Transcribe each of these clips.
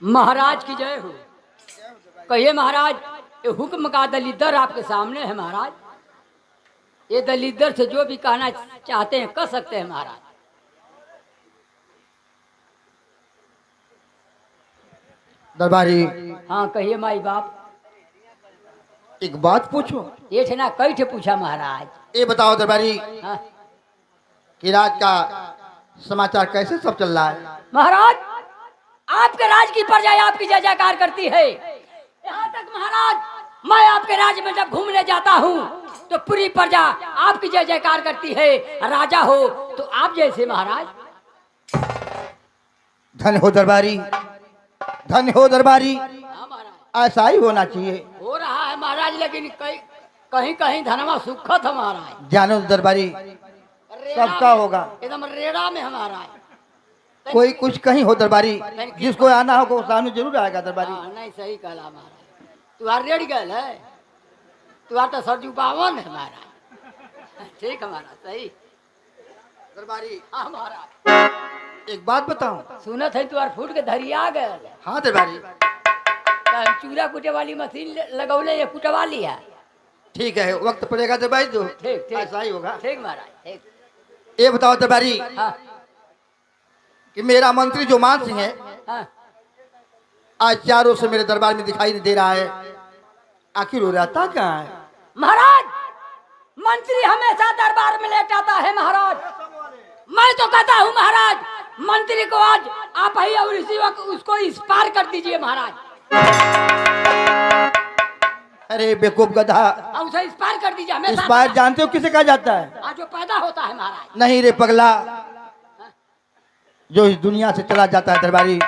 महाराज की जय हो। कहिए महाराज, ये हुक्म का दलीदर आपके सामने है महाराज। ये दलीदर से जो भी कहना चाहते हैं कह सकते हैं महाराज। दरबारी, हाँ कहिए माई बाप। एक बात पूछो। ये थे ना कई ठे पूछा महाराज। ये बताओ दरबारी हाँ कि राज का समाचार कैसे सब चल रहा है? महाराज, आपके राज की प्रजा आपकी जय जयकार करती है। यहाँ तक महाराज, मैं आपके राज्य में जब घूमने जाता हूँ तो पूरी प्रजा आपकी जय जयकार करती है। राजा हो तो आप जैसे महाराज। धन हो दरबारी, धन हो दरबारी। हाँ महाराज, ऐसा ही होना चाहिए। हो रहा है महाराज, लेकिन कहीं कहीं धनवा सुखत है महाराज। जानो दरबारी, सबका होगा। एकदम रेड़ा में हमारा। कोई कुछ कहीं हो दरबारी, जिसको आना होगा वो सामने जरूर आएगा दरबारी। नहीं सही कहला महाराज, तुम्हार रेड गल है, तुम्हार तो सरजू पावन है महाराज। ठीक है महाराज, सही दरबारी। हाँ महाराज, एक बात बताऊं? सुनत है तुम्हार फूट के धरिया गए। हाँ दरबारी। चूल्हा कुटे वाली मशीन लगौले या कुटवा लिया? ठीक है, वक्त पड़ेगा दरबारी तो ठीक ठीक ऐसा ही होगा। ठीक महाराज ठीक। ये बताओ दरबारी हाँ कि मेरा मंत्री जो मान सिंह है हाँ, आज चारों से मेरे दरबार में दिखाई नहीं दे रहा है। आखिर वो रहता कहाँ है? महाराज मंत्री हमेशा दरबार में लेट आता है महाराज। मैं तो कहता हूँ महाराज, मंत्री को आज आप ही और इसी वक्त उसको इस पार कर दीजिए महाराज। अरे बेवकूफ गधा, और उसे इस पार कर दीजिए। इस हमेशा बार जानते हो किसे कहा जाता है? आज जो पैदा होता है महाराज। नहीं रे पगला, जो इस दुनिया से चला जाता है दरबारी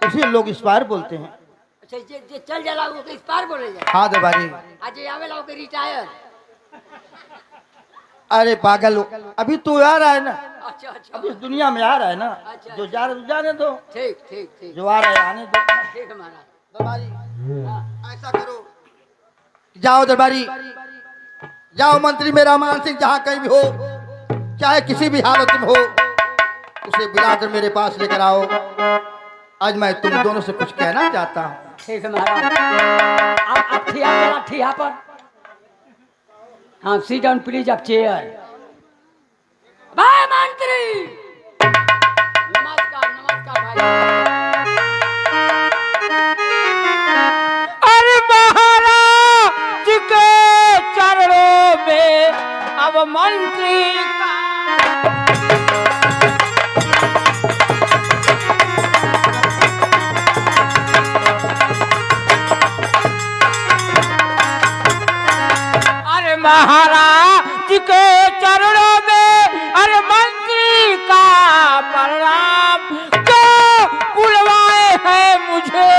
उसे लोग इस पार बोलते हैं। अच्छा जे चल जाला वो इस पार बोले जाए। हाँ दरबारी। आज ये आवेला वो रिटायर। अरे पागल, अभी तो आ रहा है ना, अच्छा अच्छा अब इस दुनिया में आ रहा है ना। अच्छा, जो जा रहा है जाने दो, ठीक ठीक ठीक जो आ रहा है आने दो। ठीक है महाराज। दरबारी हाँ, ऐसा करो, जाओ दरबारी, जाओ मंत्री मेरा मान सिंह जहाँ कहीं भी हो, चाहे किसी भी हालत में हो, उसे बुलाकर मेरे पास लेकर आओ। आज मैं तुम दोनों से कुछ कहना चाहता हूँ। ठीक है महाराज। आप ठिया चला ठिया पर। हाँ सिट डाउन प्लीज, आप चेयर। भाई मंत्री, नमस्कार नमस्कार भाई। अरे महाराज के चरणों में अब मंत्री का महाराज के चरणों में अरे मंत्री का प्रणाम। क्यों बुलवाए हैं मुझे,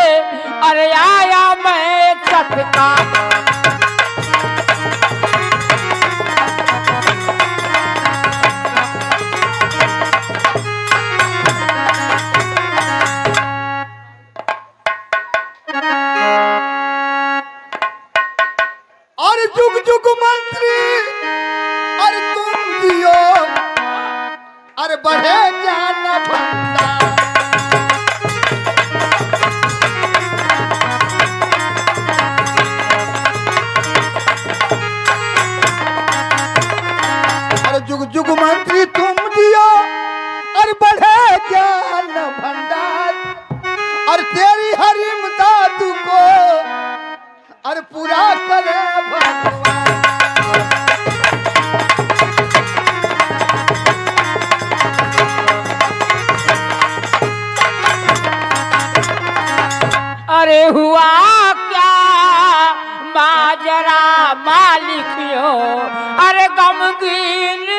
अरे आया मैं तत्काल। अरे जुग जुग मंत्री, अरे तुम जियो, अरे बढ़े ज्ञान भंडार। अरे जुग जुग मंत्री तुम जियो, अरे बढ़े ज्ञान भंडार। और तेरी हरिम दादू को अरे पूरा करे भगवान। अरे हुआ क्या माजरा मालिकियों, अरे गमगीन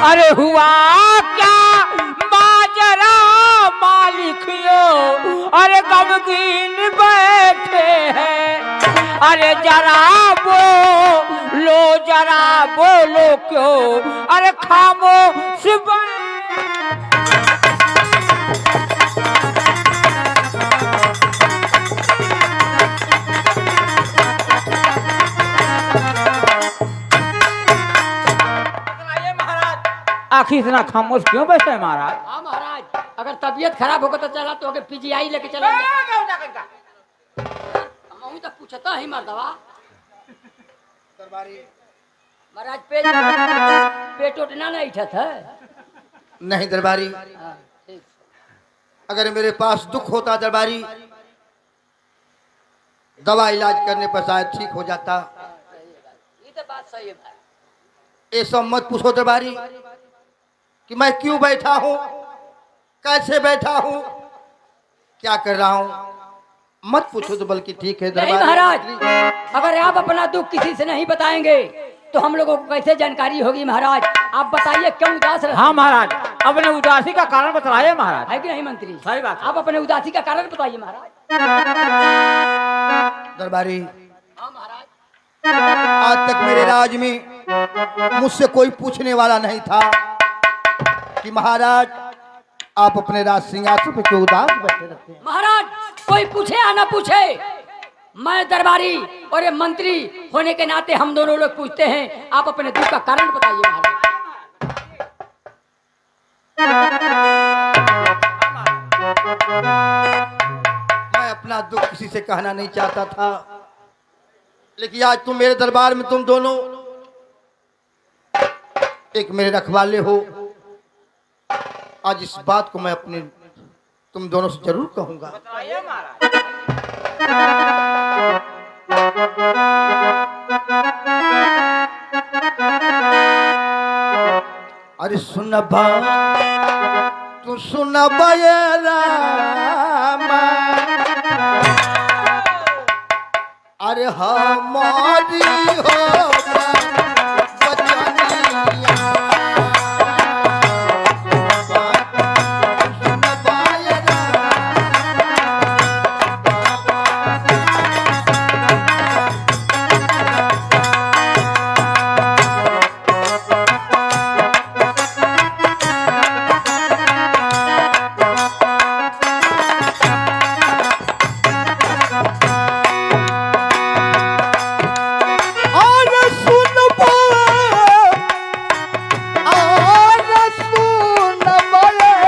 अरे हुआ क्या माजरा मालिकियों, अरे गमगीन बैठे हैं। अरे जरा बोलो, जरा बोलो क्यों, अरे खामोश आखिर इतना खामोश क्यों बैठे हैं महाराज? हाँ महाराज, अगर तबीयत खराब होगा तो चला तो पीजीआई लेके चलेंगे। हम तो पूछता ही मर्दवा दरबारी महाराज, पेट उठना नहीं उठत है। नहीं दरबारी, हाँ, ठीक। अगर मेरे पास दुख होता दरबारी, दवा इलाज करने पर शायद ठीक हो जाता। ये तो बात सही है भाई। ये सब मत पूछो दरबारी कि मैं क्यों बैठा हूँ, कैसे बैठा हूँ, क्या कर रहा हूँ, मत पूछो तो बल्कि ठीक है नहीं दरबारी। महाराज, अगर आप अपना दुख किसी से नहीं बताएंगे तो हम लोगों को कैसे जानकारी होगी महाराज? आप बताइए क्यों उदास रहते? हाँ महाराज, अपने उदासी का कारण बताइए महाराज। है कि नहीं मंत्री? सही बात है। आप अपने उदासी का कारण बताइए महाराज। दरबारी, हाँ महाराज। आज तक मेरे राज में मुझसे कोई पूछने वाला नहीं था कि महाराज आप अपने राज सिंहासन पे क्यों उदास बैठे रहते हैं। महाराज, कोई पूछे या ना पूछे, मैं दरबारी और ये मंत्री होने के नाते हम दोनों लोग पूछते हैं। आप अपने दुख का कारण बताइए महाराज। मैं अपना दुख किसी से कहना नहीं चाहता था, लेकिन आज तुम मेरे दरबार में तुम दोनों एक मेरे रखवाले हो। आज इस बात को मैं अपने तुम दोनों से जरूर कहूंगा। बताइए महाराज। अरे सुन बा, तू सुन रामा, अरे हमारी हो बचनिया, सुन बाया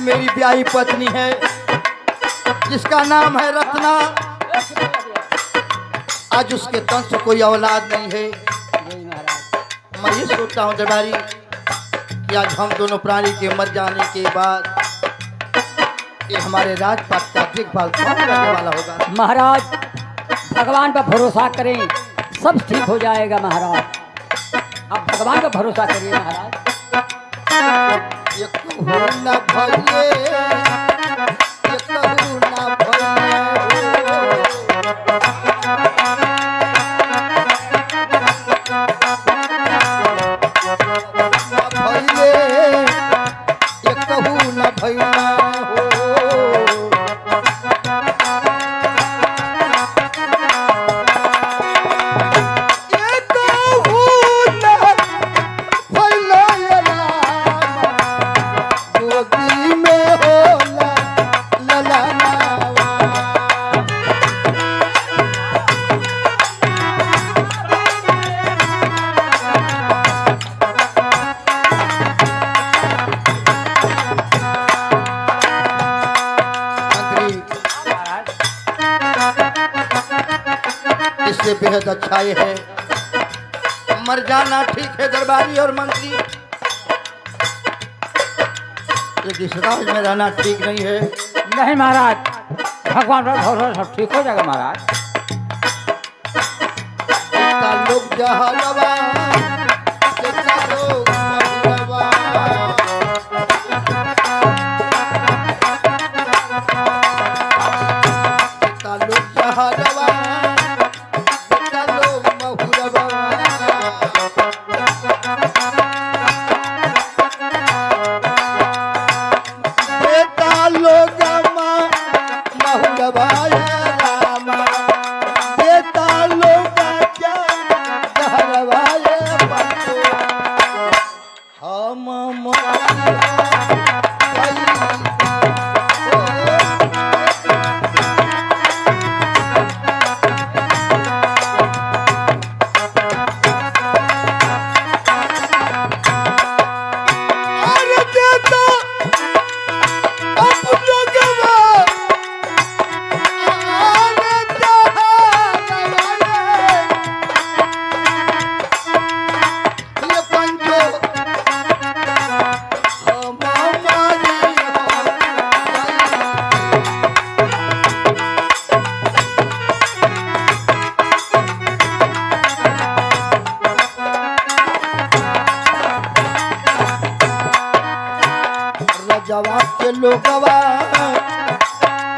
मेरी ब्याही पत्नी है जिसका नाम है रत्ना। आज उसके तन से कोई औलाद नहीं है। मैं ये सोचता हूँ दरबारी कि आज हम दोनों प्राणी के मर जाने के बाद ये हमारे राजपाट का देखभाल कौन करने वाला होगा। महाराज, भगवान पर भरोसा करें, सब ठीक हो जाएगा महाराज। आप भगवान पर भरोसा करिए महाराज। ये कहूँ ना भइले, ये कहूँ ना भइले, ये कहूँ ना भइला हो। इससे बेहद अच्छा ये है मर जाना ठीक है दरबारी और मंत्री, लेकिन इस राज में रहना ठीक नहीं है। नहीं महाराज, भगवान पर भरोसा, सब ठीक हो जाएगा महाराज। कितना लोग जहलवा, कितना लोग महुलवा, कितना लोग जहलवा, कितना लोग महुलवा। के लोगवा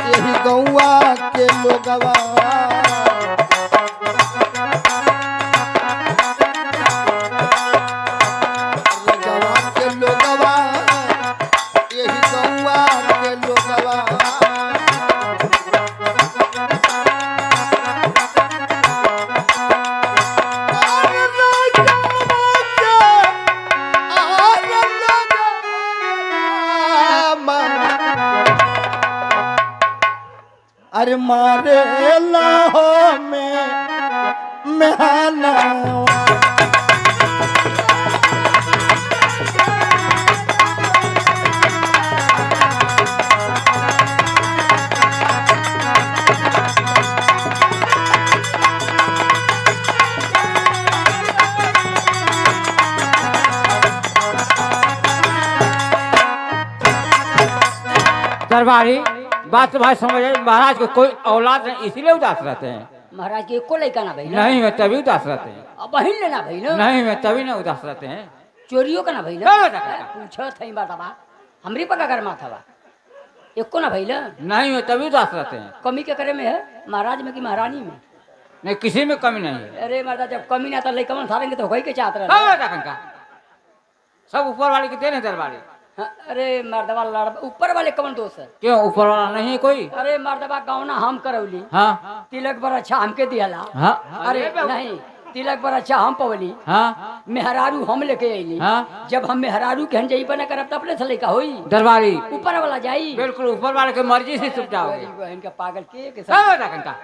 यही गौवा के लोगवा रजवा के लोगवा यही गौवा के लोगवा अरे मारे लाहो में मेहना दरबारी बात तो भाई समझ आई, महाराज को कोई औलाद नहीं इसलिए उदास रहते हैं। महाराज के एको लड़का ना भाई नहीं मैं तभी उदास रहते हैं। अब बहिन लेना भाई ना नहीं मैं तभी ना उदास रहते हैं। चोरियों का ना भाई क्या बता रहा? पूछो थई बतावा हमरी पका कर माथा बा एको ना भाई नहीं मैं तभी उदास रहते हैं। कमी के करे में है महाराज में कि महारानी में नहीं किसी में कमी नहीं है। अरे मर्दा जब कमी ना तो लड़का मन सारेंगे तो होई के चाहत रहे क्या बता कंका? सब ऊपर वाले के देने दरबारी। हाँ, अरे मर्दवा लड़ ऊपर वाले कौन दोस्त है क्यों ऊपर वाला नहीं है कोई? अरे मर्दवा गौना हम करौली हाँ तिलक बड़ा अच्छा हमके दियाला हाँ अरे नहीं तिलक बड़ा अच्छा हम पवली हाँ मेहरारू हम लेके अली हाँ। जब हम मेहरारू के हम जई बना करब तो अपने से लड़का होई दरबारी ऊपर वाला जाई बिल्कुल ऊपर वाले के मर्जी से चुप जाओगे। इनका पागल के क्या सब बता कंका?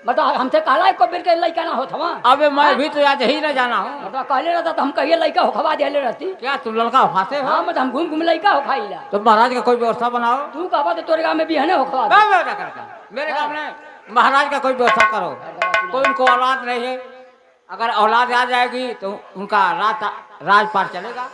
बताओ हमसे कहला को बिल के लड़का ना होत हवा अबे मैं भी तो आज ही न जाना हूँ। बताओ कहले रहता तो हम कहिए लड़का हो खवा दिले रहती क्या तुम लड़का फांसे हो? हाँ मतलब हम घूम घूम लड़का हो खाईला तो महाराज का कोई व्यवस्था बनाओ। तू कहबा तो तोरे गांव में भी है ना हो खवा क्या बता कंका? मेरे गाँव में महाराज का कोई व्यवस्था करो। कोई उनको औलाद नहीं है, अगर औलाद आ जाएगी तो उनका राजपाट चलेगा।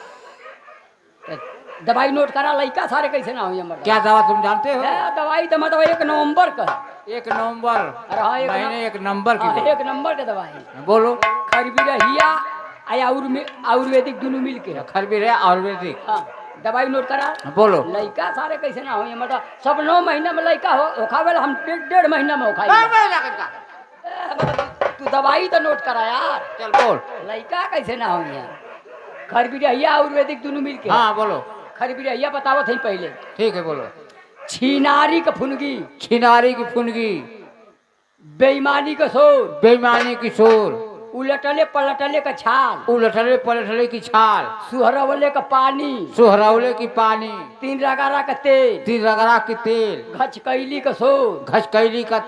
दवाई नोट करा लड़का सारे कैसे ना हुई हमारे क्या दवा तुम जानते हो? दवाई तो मतलब 1 नवंबर का 1 नवंबर अरे हाँ, महीने 1 नंबर की हाँ, दवा। 1 नंबर के दवाई बोलो। खरबीरा आया आयुर्वेदिक दोनों मिल के खरबीर है आयुर्वेदिक। हाँ दवाई नोट करा बोलो। लड़का सारे कैसे ना हुई मतलब सब 9 महीना में लड़का हो खावे हम 1.5 महीना में हो खाई तू दवाई तो नोट करा यार। चल बोल। लड़का कैसे ना हुई खरबीरा आयुर्वेदिक दोनों मिल के हाँ बोलो। खरबीरा बतावत है पहले ठीक है बोलो। छिनारी का फुनगी छिनारी की फुनगी, बेईमानी का शोर, बेईमानी की शोर, उलटले पलटले का छाल, उलटले पलटले की छाल, सुहरवले का पानी, सुहरौले की पानी, 3 रगारा का तेल, 3 रगड़ा की तेल, घचकैली का शोर। घचकैली का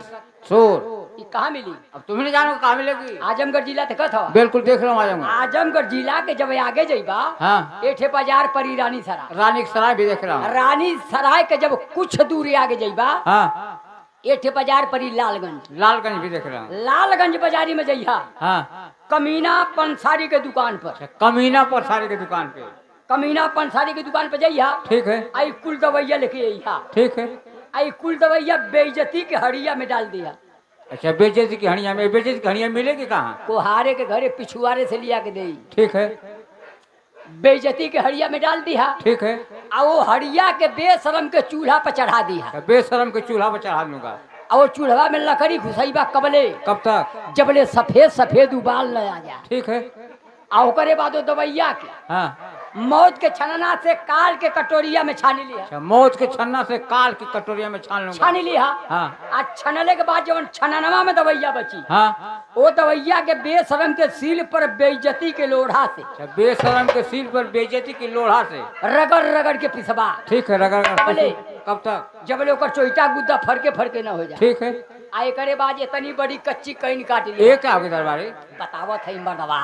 शोर। ये कहाँ मिली? अब तुम्हें जानो कहाँ मिलेगी? आजमगढ़ जिला तक था। बिल्कुल देख रहा हूँ आजमगढ़। आजमगढ़ जिला के जब आगे जाइबा हाँ एठे बाजार परी रानी सराय। रानी के सराय भी देख रहा हूँ। रानी सराय के जब कुछ दूरी आगे जाइबा हाँ एठे बाजार परी लालगंज। लालगंज भी देख रहा हूँ। लालगंज बाजारी में जइहा हाँ कमीना पंसारी के दुकान पर। कमीना पर सारे की दुकान पे। कमीना पंसारी की दुकान पर जइहा ठीक है आई कुल दवैया लेके अइहा। ठीक है। आई कुल दवैया बेइज्जती के हड़िया में डाल दिया। अच्छा बेइज्जती की हड़िया में? बेइज्जती की हड़िया मिलेगी कहाँ? कोहारे के घरे पिछुआरे से लिया के दे। ठीक है बेइज्जती के हड़िया में डाल दिया। ठीक है। आ वो हड़िया के बेशरम के चूल्हा पर चढ़ा दिया। बेशरम के चूल्हा पर चढ़ा दूंगा। और वो चूल्हा में लकड़ी घुसैबा कबले कब तक? जबले सफेद सफेद उबाल न आ जा। ठीक है। आ ओकरे बाद वो दवैया के हाँ मौत के छनना से काल के कटोरिया में छानी लिया। अच्छा मौत के छन्ना से काल की कटोरिया में छान लूंगा। छानी लिया। हाँ आ छनले के बाद जब छननवा में दवैया बची हाँ। वो दवैया के बेशरम के सील पर बेइज्जती के लोढ़ा से अच्छा बेशरम के सिर पर बेइज्जती की लोढ़ा से रगड़ रगड़ के पिसबा। ठीक है रगड़ बोले। कब तक? जबले ओकर चोइटा गुद्दा फरके फरके न हो जाए। ठीक है। आए करे बाद इतनी बड़ी कच्ची कईन काट ली। एक क्या होगी दरबारी? बतावत है मर्दवा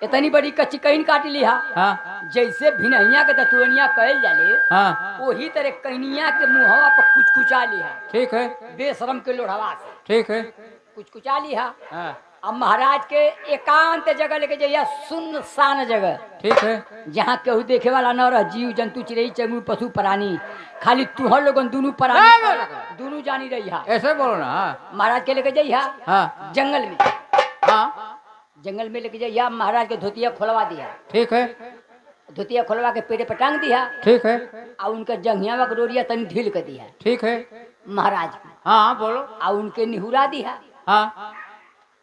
इतनी बड़ी कच्ची कईन काट ली हाँ जैसे भिनहिया के दतुअनिया कहल जाले हाँ वही तरह कनिया के मुहवा पर कुचकुचा लिहा। ठीक है। बेशरम के लोढ़वा से ठीक है। कुचकुचा लिहा। हाँ अब महाराज के एकांत जगह लेके जाइया सुनसान जगह ठीक है। जहाँ केहू देखे वाला न रह जीव जंतु चिड़ई चंगू पशु प्राणी खाली तुहर लोगन दोनों प्राणी दोनों जानी रही हा। ऐसे बोलो ना। हाँ महाराज के लेके जाइया हाँ जंगल में। हाँ जंगल में लेके जाइया महाराज के धोतिया खोलवा दिया। ठीक है। धोतिया खोलवा के पेड़े पर टांग दिया ठीक है और उनका जंघिया व रोरिया तनी ढील कर दिया ठीक है। महाराज की। हाँ बोलो। और उनके निहुरा दिया हाँ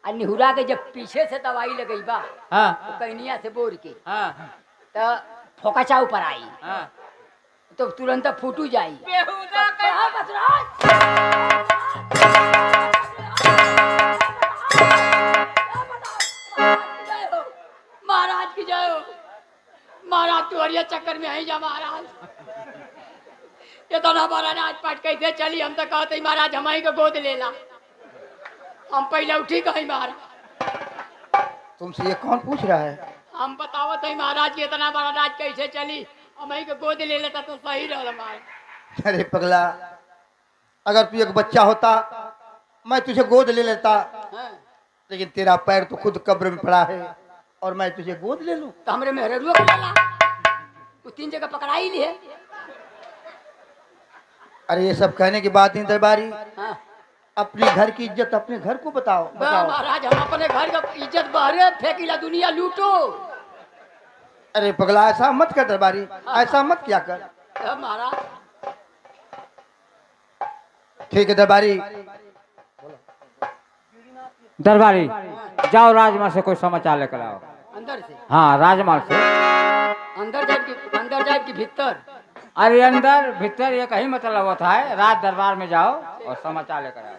और निहुरा के जब पीछे से दवाई लगई बा हाँ तो कनिया से बोर के हाँ तो फोकाचा ऊपर आई हाँ। तो तुरंत फूटू जाई। बेहुदा के- हाँ, बसराज! महाराज की जय हो। महाराज तुहरिया चक्कर में आई जा महाराज। ये तो ना महाराज आज पाट कैसे चली हम तो कहते महाराज हमारी को गोद लेला हम पहले उठी कहीं महाराज। तुमसे ये कौन पूछ रहा है? हम बतावत है महाराज की इतना महाराज कैसे चली हमारी को गोद ले लेता तो सही रहा महाराज। अरे पगला, अगर तू एक बच्चा होता मैं तुझे गोद ले लेता, हाँ, लेकिन तेरा पैर तो खुद कब्र में पड़ा है और मैं तुझे गोद ले लूं। तो हमरे मेहरुआ को लेला वो 3 जगह पकड़ाई लिए। अरे ये सब कहने की बात नहीं दरबारी, हाँ, अपने घर की इज्जत अपने घर को बताओ। बताओ। महाराज हम अपने घर का इज्जत बहरे फेंकीला दुनिया लूटो। अरे पगला ऐसा मत कर दरबारी, ऐसा मत किया कर। हाँ, महाराज ठीक है दरबारी, दरबारी जाओ राजमहल से कोई समाचार लेकर आओ। अंदर से हाँ राजमहल से। अंदर जाए कि भीतर। अरे अंदर भीतर ये कहीं मतलब होता है, राज दरबार में जाओ और समाचार लेकर आओ।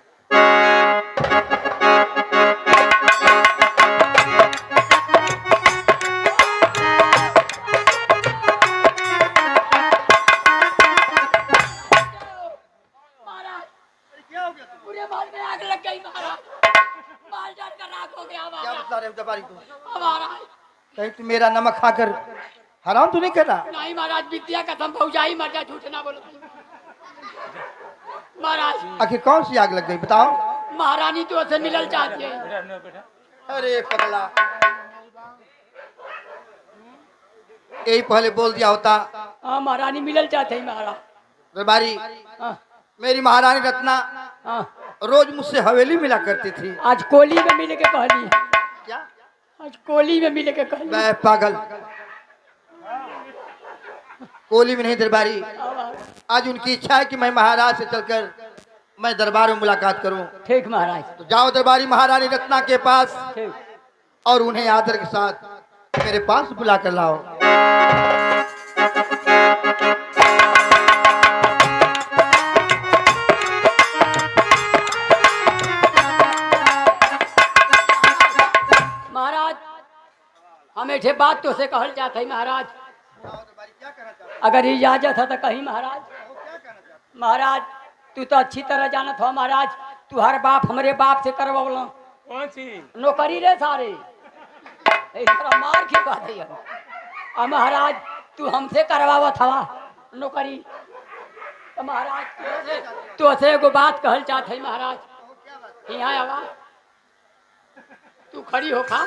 महाराज पूरे माल में आग लग गई महाराज। माल जल कर राख हो गया क्या महाराज। बता रहे हो दरबारी को? महाराज कहीं तू मेरा नमक खाकर हराम तो नहीं कर रहा? नहीं महाराज विद्या कसम भौजाई मर जा झूठ ना बोलो महाराज। आखिर कौन सी आग लग गई बताओ। महारानी तो से मिलल चाहती है। अरे पगला, यही पहले बोल दिया होता। हाँ महारानी मिलल चाहते है महाराज। दरबारी, हाँ, मेरी महारानी रत्ना हाँ, रोज मुझसे हवेली मिला करती थी। आज कोली में मिल के कहली। क्या? आज कोली में मिल के कहली। मैं पागल, कोली में नहीं दरबारी। आज उनकी इच्छा है कि मैं महाराज से चलकर मैं दरबार में मुलाकात करूं। ठीक महाराज तो जाओ दरबारी महारानी रत्ना के पास ठीक। और उन्हें आदर के साथ मेरे पास बुला कर लाओ। महाराज हमें ठे बात तो से कहल जात है महाराज। अगर इजाजत है तो कहीं महाराज। महाराज तू तो अच्छी तरह जानत हो महाराज, तू हर बाप हमरे बाप से करवला कौन सी? नौकरी रे सारे इतना मार के बात है। अब महाराज तू हमसे करवावत हवा नौकरी। तो महाराज तू से एगो बात कहल चाहत है महाराज। यहाँ आवा तू खड़ी हो खा।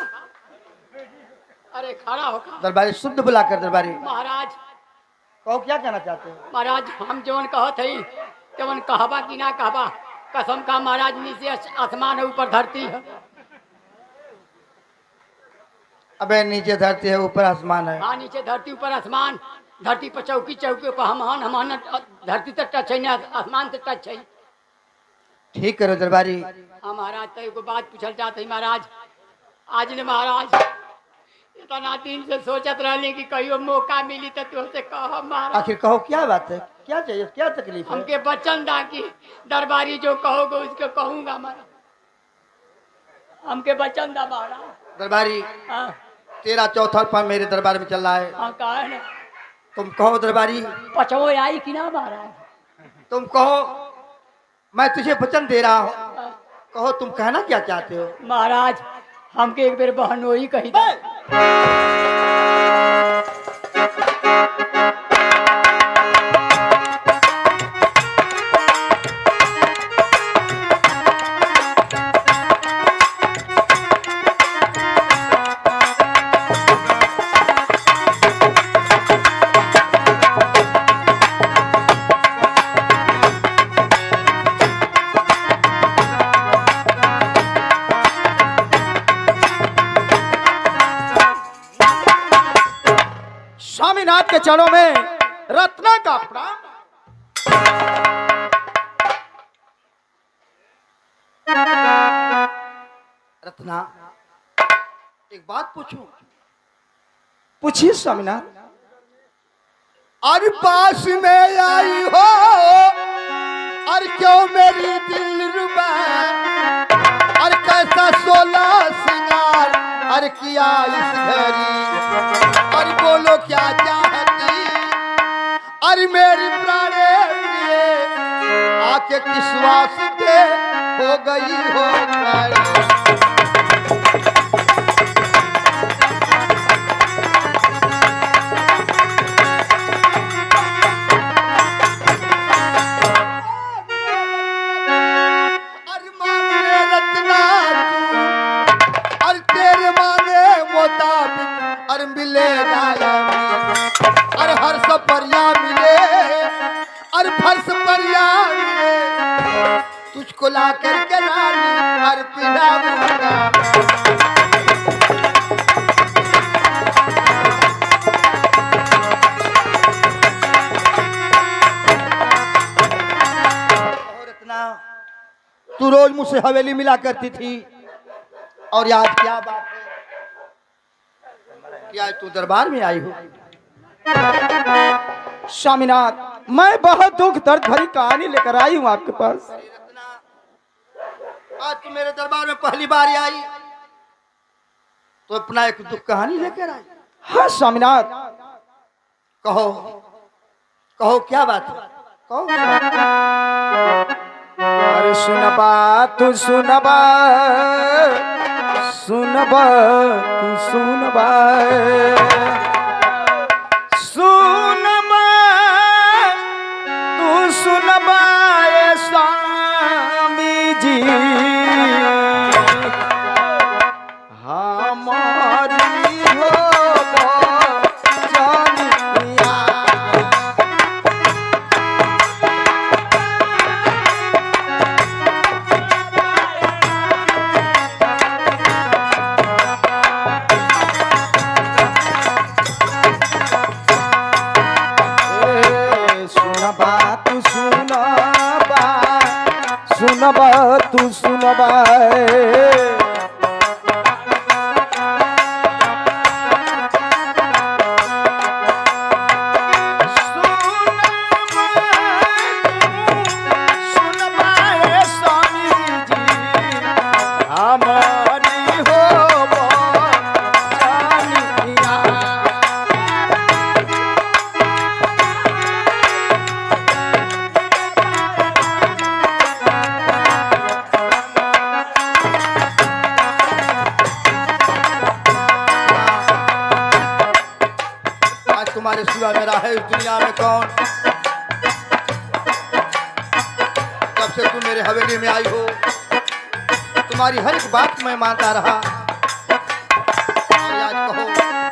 अरे खड़ा हो खा। दरबारी शुद्ध बुला कर दरबारी महाराज कहो क्या कहना चाहते हो? महाराज हम जवन कहत हई तवन कहबा कि ना कहबा। कसम का महाराज नीचे आसमान है ऊपर धरती है। अबे नीचे धरती है ऊपर आसमान है। हाँ नीचे धरती ऊपर आसमान। धरती पर चौकी चौकी पर हम धरती तक टच है ना आसमान से टच है। ठीक करो दरबारी। हाँ महाराज तो एगो बात पूछल चाहते महाराज। आज ने महाराज इतना दिन से सोचत रहली कि कहियो मौका मिली तो तुमसे कह महाराज। आखिर कहो क्या बात है, क्या चाहिए, क्या तकलीफ है? हमके बचन दा कि दरबारी जो कहोगे उसको कहूंगा महाराज। हमके बचन दा महाराज। दरबारी हाँ तेरा चौथा पान मेरे दरबार में चल रहा है। हाँ कहा है ना तुम कहो दरबारी, पचो आई कि ना महाराज। तुम कहो, मैं तुझे वचन दे रहा हूँ। हाँ, कहो तुम कहना क्या चाहते हो? महाराज हमके एक बेर बहनोई कही दे। स्वामिनाथ के चरणों में रत्ना का प्रणाम। रत्ना, एक बात पूछूं? पूछिए स्वामिनाथ। अरे पास में आई हो और क्यों मेरी दिल रुबा, और कैसा सोला सिंगार और किया इस घड़ी, और बोलो क्या चाहती, अरे मेरी प्राणे प्रिय आके किस वास्ते हो गई हो खड़ी। अरे हर्ष परिया मिले, अरे फर्श परिया मिले, तुझको ला करके रानी अरे पिलाऊंगा। रत्ना, तू रोज मुझसे हवेली मिला करती थी, और आज क्या बात है कि आज तू दरबार में आई हो? स्वामीनाथ, मैं बहुत दुख दर्द भरी कहानी लेकर आई हूँ आपके पास। रत्ना, आज तू मेरे दरबार में पहली बार आई तो अपना एक दुख कहानी लेकर आई। हाँ स्वामीनाथ। कहो कहो क्या बात है, कहो। अरे सुनबा तू सुनबा, सुनबा तू सुनबा, सुनबा तू सुनबा ए स्वामी जी, हमारी हो जानिया। सुनबा तू सुनबा, सुनबा ए स्वामी जी, हमारी हो जानिया। तुम्हारे सिवा मेरा है इस दुनिया में कौन? जब से तुम मेरे हवेली में आई हो, तुम्हारी हर एक बात मैं मानता रहा। और आज कहो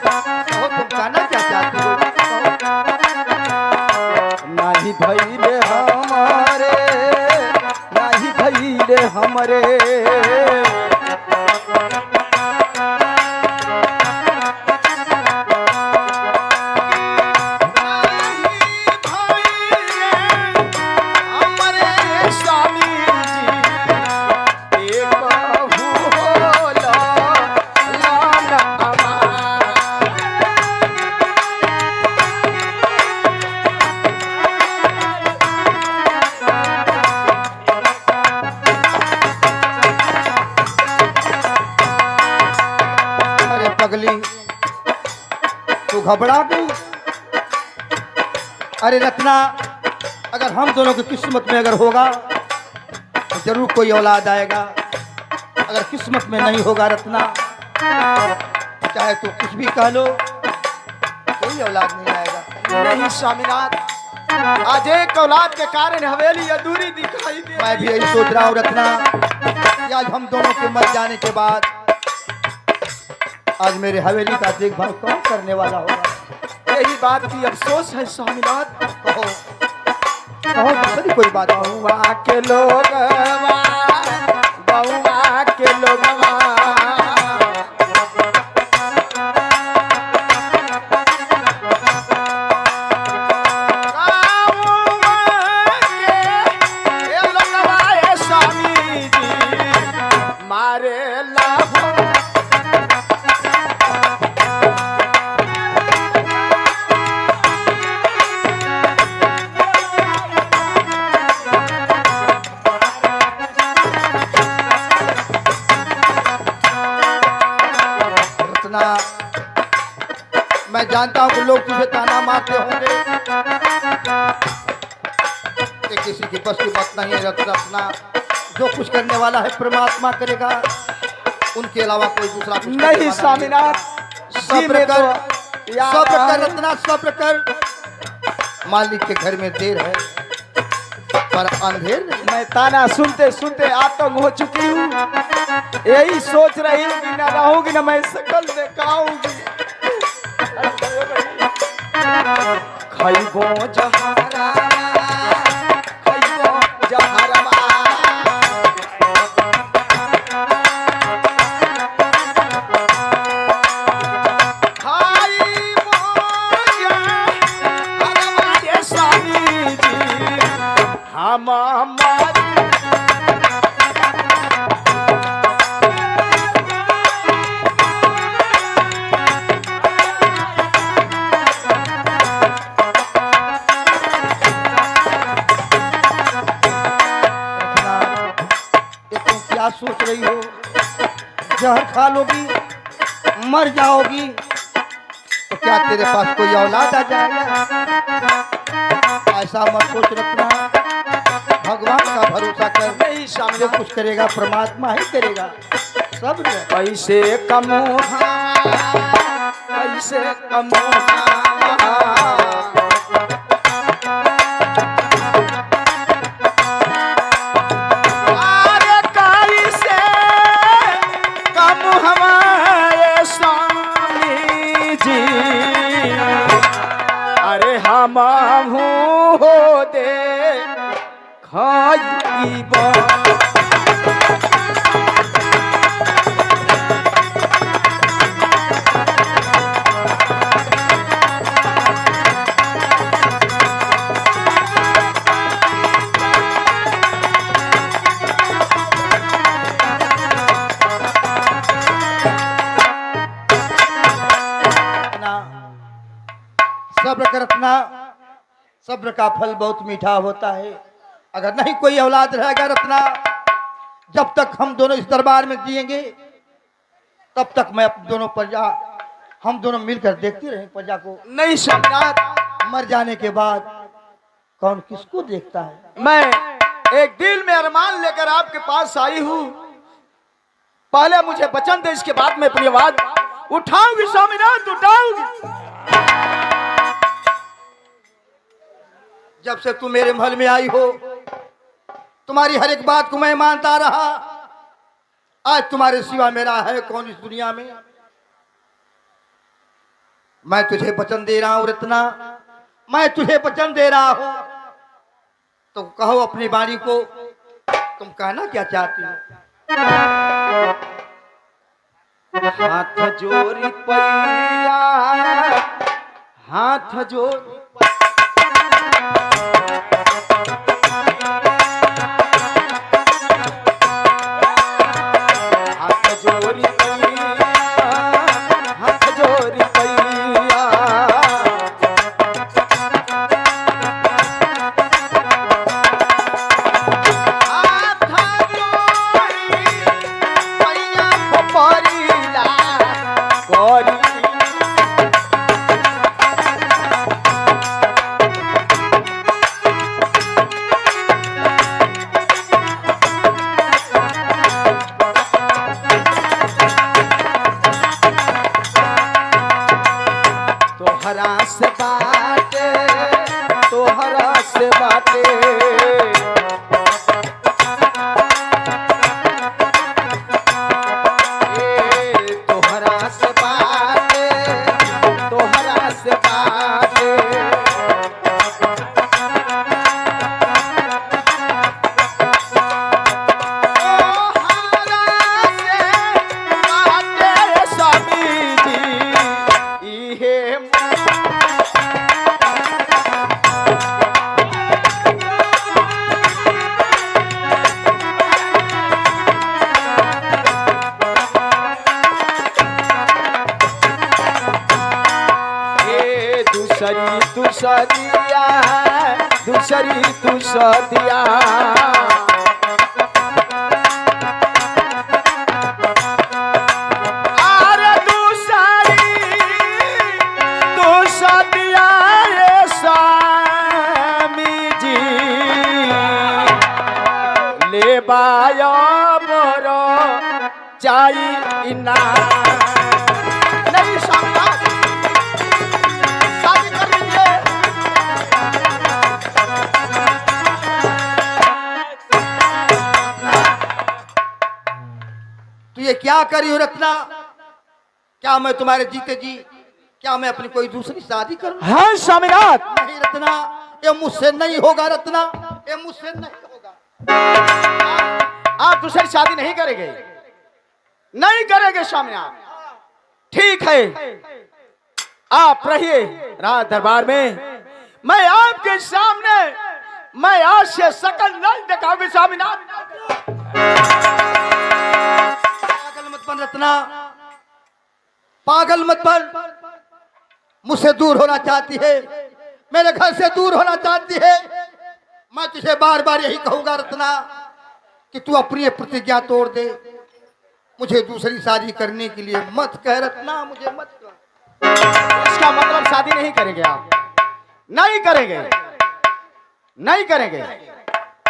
कहो तुम कहना क्या चाहती हो? नाही भैले हमारे, नाही भैले हमरे, पगली तू घबरा गई। अरे रत्ना, अगर हम दोनों की किस्मत में अगर होगा तो जरूर कोई औलाद आएगा। अगर किस्मत में नहीं होगा रत्ना, चाहे तू कुछ भी कह लो, कोई औलाद नहीं आएगा। नहीं स्वामीनाथ, आज एक औलाद के कारण हवेली अधूरी दिखाई दे। मैं भी यही सोच रहा हूँ रत्ना कि आज हम दोनों के मर जाने के बाद आज मेरे हवेली का देखभाल कौन करने वाला होगा? यही बात की अफसोस है स्वामीनाथ। कहो कहो, दूसरी कोई बात कहो। बहुआ के लोग, बहुआ के लोग, मारे लाहो रत्ना, मैं जानता हूँ कि लोग तुझे ताना मारते होंगे, ये किसी की बस की बात नहीं है रत्ना। जो कुछ करने वाला है परमात्मा करेगा, उनके अलावा कोई दूसरा कुछ करने वाला नहीं स्वामीनाथ सब्र कर, यार सब्र कर रत्ना, सब्र कर। मालिक के घर में देर है पर अंधेर नहीं। मैं ताना सुनते सुनते आतंक हो चुकी हूँ। यही सोच रही हूँ कि न रहूंगी न मैं सकल देखाऊंगी। खैबो जहरा खैबो जहरवा क्या सोच रही हो? जहर खा लोगी, मर जाओगी, तो क्या तेरे पास कोई औलाद आ जाएगा? ऐसा मत सोच रत्ना, भगवान का भरोसा कर। नहीं सामने जो कुछ करेगा परमात्मा ही करेगा। सब कैसे कमोहा कैसे कमोहा अरे कैसे कम हमारे स्वामी जी अरे हम हो दे खाइबा सब्र कर रत्ना, सब्र का फल बहुत मीठा होता है। अगर नहीं कोई औलाद रहेगा रत्ना, जब तक हम दोनों इस दरबार में जिएंगे तब तक मैं अपने दोनों प्रजा, हम दोनों मिलकर देखते रहे प्रजा को। नहीं सम्राट मर जाने के बाद कौन किसको देखता है? मैं एक दिल में अरमान लेकर आपके पास आई हूँ। पहले मुझे वचन दे, इसके बाद मैं अपनी आवाज उठाऊंगी स्वामीनाथ, उठाऊंगी। जब से तू मेरे महल में आई हो, तुम्हारी हर एक बात को मैं मानता रहा। आज तुम्हारे सिवा मेरा है कौन इस दुनिया में? मैं तुझे वचन दे रहा हूं रत्ना, मैं तुझे वचन दे रहा हूं। तो कहो अपनी वाणी को, तुम कहना क्या चाहती हो? हाथ जोड़ी पैया हाथ जोड़ी हाथ जोड़ी पैया हाथ जोड़ी पैया हाथ जोड़ी पैया पपरीला गोरी तोहरा से बाटे तोहरा से बाटे ए, तोहरा से बाटे तोहरा से बाटे तोहरा से बाटे स्वामी जी इहे दूसरी तू सदिया है, दूसरी तू सदिया। अरे दूसरी तू सदिया रे स्वामी जी, ले बाया मोरो चाई इना। नहीं सामनाथ, शादी कर लीजिए। तू ये क्या करी हो रत्ना? क्या मैं तुम्हारे जीते जी, क्या मैं अपनी कोई दूसरी शादी करूं? हाँ स्वामीनाथ। नहीं रत्ना, ये मुझसे नहीं होगा रत्ना, ये मुझसे नहीं होगा। आप दूसरी शादी नहीं करेंगे? नहीं करेंगे स्वामीनाथ। ठीक है, आप रहिए राज दरबार में। मैं आपके सामने, मैं आज से शकल नहीं दिखाऊंगी स्वामीनाथ। पागल मत बन रत्ना, पागल मत बन। मुझसे दूर होना चाहती है, मेरे घर से दूर होना चाहती है। मैं तुझे बार बार यही कहूंगा रत्ना कि तू अपनी प्रतिज्ञा तोड़ दे। मुझे दूसरी शादी करने के लिए मत कह रत्ना, मुझे मत कह। इसका मतलब शादी नहीं करेंगे आप? नहीं करेंगे, नहीं करेंगे।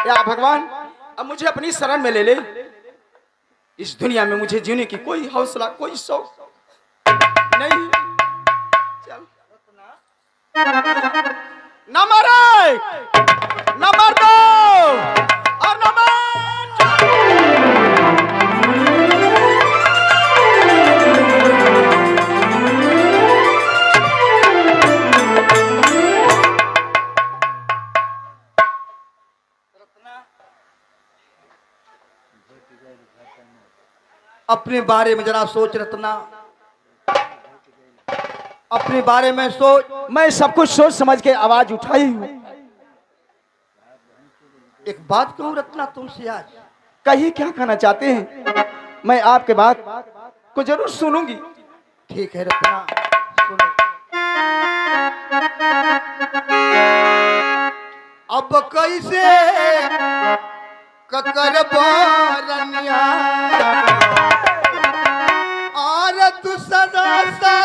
या भगवान अब मुझे अपनी शरण में ले ले। इस दुनिया में मुझे जीने की कोई हौसला, कोई शौक नहीं। चल नंबर 1, नंबर 2 और नंबर 4। अपने बारे में जरा सोच रत्ना, अपने बारे में सोच। मैं सब कुछ सोच समझ के आवाज उठाई हूँ। एक बात कहूं रत्ना तुमसे आज। कहीं क्या कहना चाहते हैं? मैं आपके बात को जरूर सुनूंगी। ठीक है रत्ना, सुनो। अब कैसे ककर बारनिया और तू सदा सा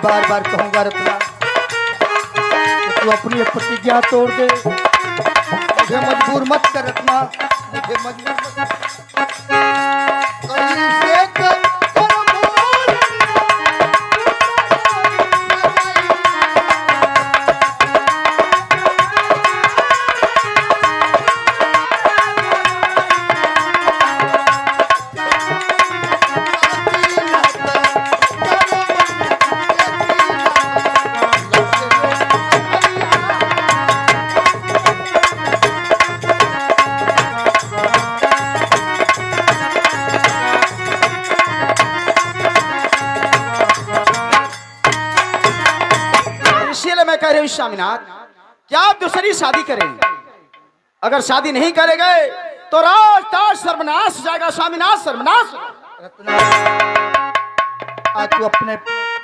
बार बार कहूंगा रत्ना कि तू अपनी प्रतिज्ञा तोड़ दे। मुझे मजबूर मत कर रत्ना, मुझे मजबूर मत स्वामीनाथ, क्या आप दूसरी शादी करें? अगर शादी नहीं करेंगे तो राज ताज सर्वनाश हो जाएगा, स्वामीनाथ सर्वनाश। रत्ना, आज तू अपने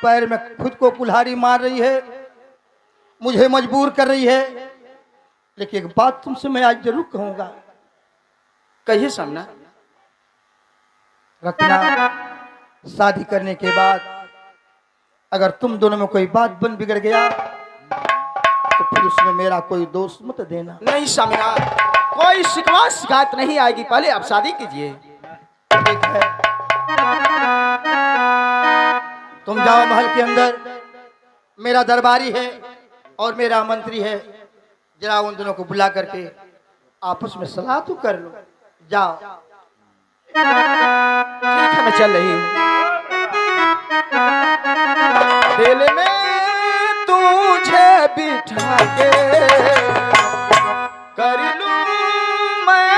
पैर में खुद को कुल्हाड़ी मार रही है, मुझे मजबूर कर रही है, लेकिन एक बात तुमसे मैं आज जरूर कहूंगा। कहिए सामना। रत्ना, शादी करने के बाद अगर तुम दोनों में कोई बात बन बिगड़ गया तो फिर उसमें मेरा कोई दोष मत देना। नहीं स्वामीनाथ, कोई शिकवा शिकायत नहीं आएगी, पहले आप शादी कीजिए। ठीक है, तुम जाओ महल के अंदर, मेरा दरबारी है और मेरा मंत्री है, जरा उन दोनों को बुला करके आपस में सलाह तो कर लो। जाओ। ठीक है, मैं चल रही हूँ। दिल में तुझे बिठा के कर लूं मैं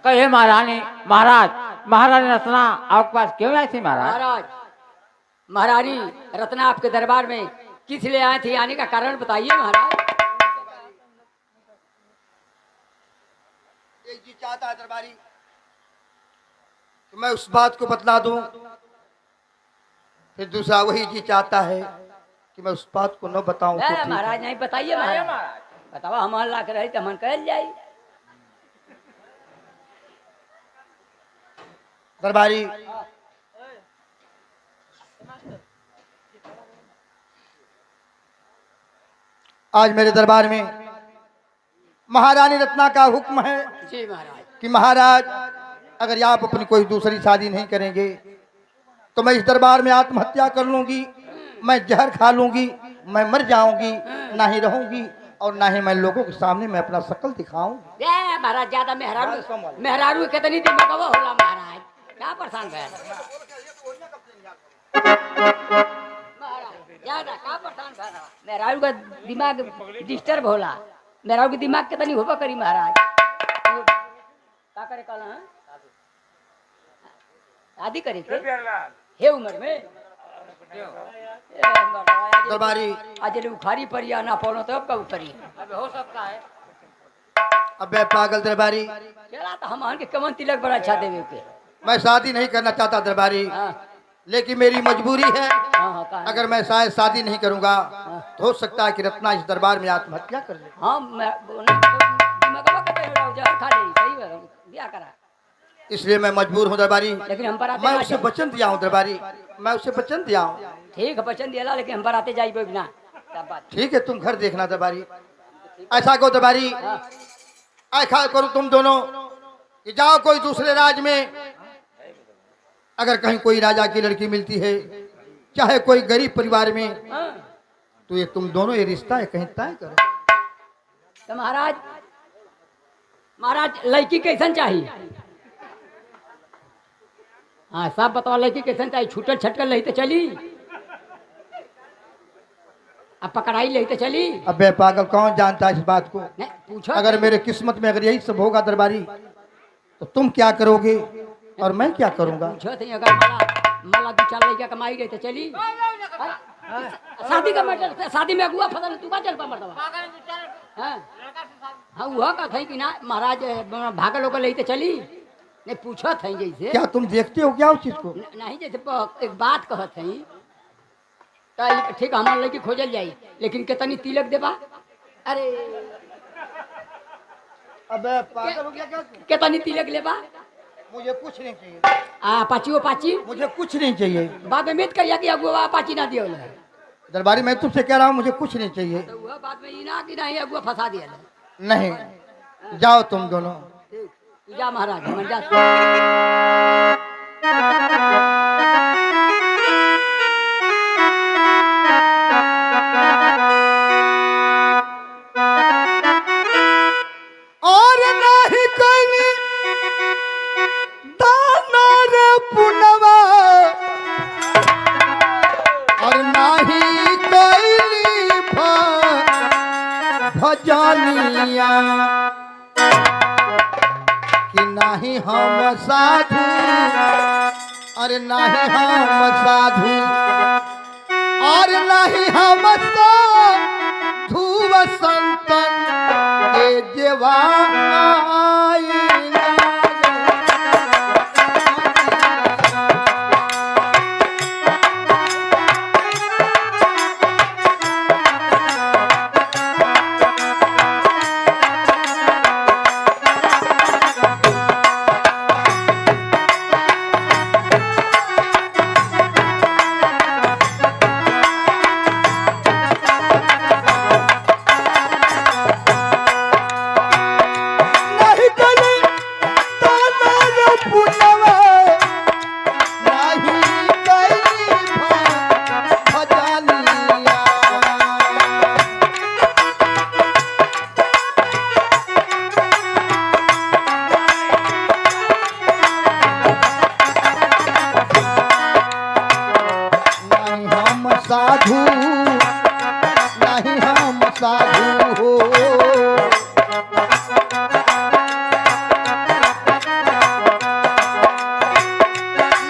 कहे महारानी महाराज महारानी रत्ना आपके पास क्यों आई थी महाराज? महाराज, महारानी रत्ना आपके दरबार में किस लिए आई थी, आने का कारण बताइए महाराज। एक जी चाहता है दरबारी तो मैं उस बात को बतला दूं, फिर दूसरा वही जी चाहता है कि मैं उस बात को न बताऊं। तो ठीक है। महाराज नहीं बताइए महाराज, बतावा हम ला के रहे तो हम कह जाए। दरबारी, आज मेरे दरबार में महारानी रत्ना का हुक्म है जी महाराज। कि महाराज अगर आप अपनी कोई दूसरी शादी नहीं करेंगे तो मैं इस दरबार में आत्महत्या कर लूंगी, मैं जहर खा लूंगी, मैं मर जाऊंगी, ना ही रहूंगी और ना ही मैं लोगों के सामने मैं अपना शकल दिखाऊं। महाराज ज्यादा मेहरारू कितनी दिमाग होला महाराज, क्या परेशान है महाराज, ज्यादा क्या परेशान है मेहरारू का दिमाग डिस्टर्ब होला, मेहरारू की दिमाग कितनी होबा करी महाराज। क्या करे कल शादी करे थे हे उम्र में दरबारी, आज उखारी पड़ी ना पौनो तो अब कब करी हो सकता है। अबे पागल दरबारी, चला तो हम के कमन तिलक बड़ा अच्छा देवे के। मैं शादी नहीं करना चाहता दरबारी, हाँ लेकिन मेरी मजबूरी है। हाँ हाँ अगर मैं शायद शादी नहीं करूंगा तो हो सकता है कि रत्ना इस दरबार में आत्महत्या कर ले। हाँ मैं दिमागवा के तो जहर खा ले, सही है ब्याह करा। इसलिए मैं मजबूर हूँ दरबारी, लेकिन हम पर मैं उसे वचन दिया हूँ दरबारी, मैं उसे वचन दिया हूँ। ठीक है वचन दिया लेकिन हम बराते जाई बिना सब बात ठीक है, तुम घर देखना दरबारी। ऐसा करो दरबारी, ऐसा करो तुम दोनों कि जाओ कोई दूसरे राज्य में, अगर कहीं कोई राजा की लड़की मिलती है, चाहे कोई गरीब परिवार में, हाँ। तो ये तुम दोनों ये रिश्ता है कहीं तय करो। तो महाराज लड़की कैसन चाहिए? हाँ सब बताओ, लड़की कैसन चाहिए? छूटल छटकल रही तो चली, अब पकड़ाई रही तो चली। अबे पागल, कौन जानता है इस बात को? नहीं पूछो। अगर मेरे किस्मत में अगर यही सब होगा दरबारी, तो तुम क्या करोगे और मैं क्या करूंगा? पूछो थे अगर माला 2-4 लड़का कमाई गई तो चली। शादी का मैटर, शादी में अगुआ फसल तू का चल पा मर्दवा। हाँ वह का थी कि ना महाराज भागल होकर ले तो चली। नहीं पूछो थे जैसे क्या तुम देखते हो क्या उस चीज को? नहीं जैसे एक बात कहत है तो ठीक हमारे लड़की खोजल जाई, लेकिन कितनी तिलक देबा? अरे अबे पागल हो गया क्या? कितनी तिलक लेबा? मुझे कुछ नहीं चाहिए। पाची मुझे कुछ नहीं चाहिए। बाद में उम्मीद करिया कि अगुआ पाची ना दियो है। दरबारी मैं तुमसे कह रहा हूँ, मुझे कुछ नहीं चाहिए। तो वह बात में ये ना कि नहीं अगुआ फंसा दिया है। नहीं, जाओ तुम दोनों। तू जा महाराज हम जा। और नहीं कोई दाना रे पुनवा, और नहीं कोई भजनिया, कि नहीं हम साधु, अरे नहीं हम साधु, और नहीं हम साधु संतन के जेवाई। साधु नहीं हम साधु हो,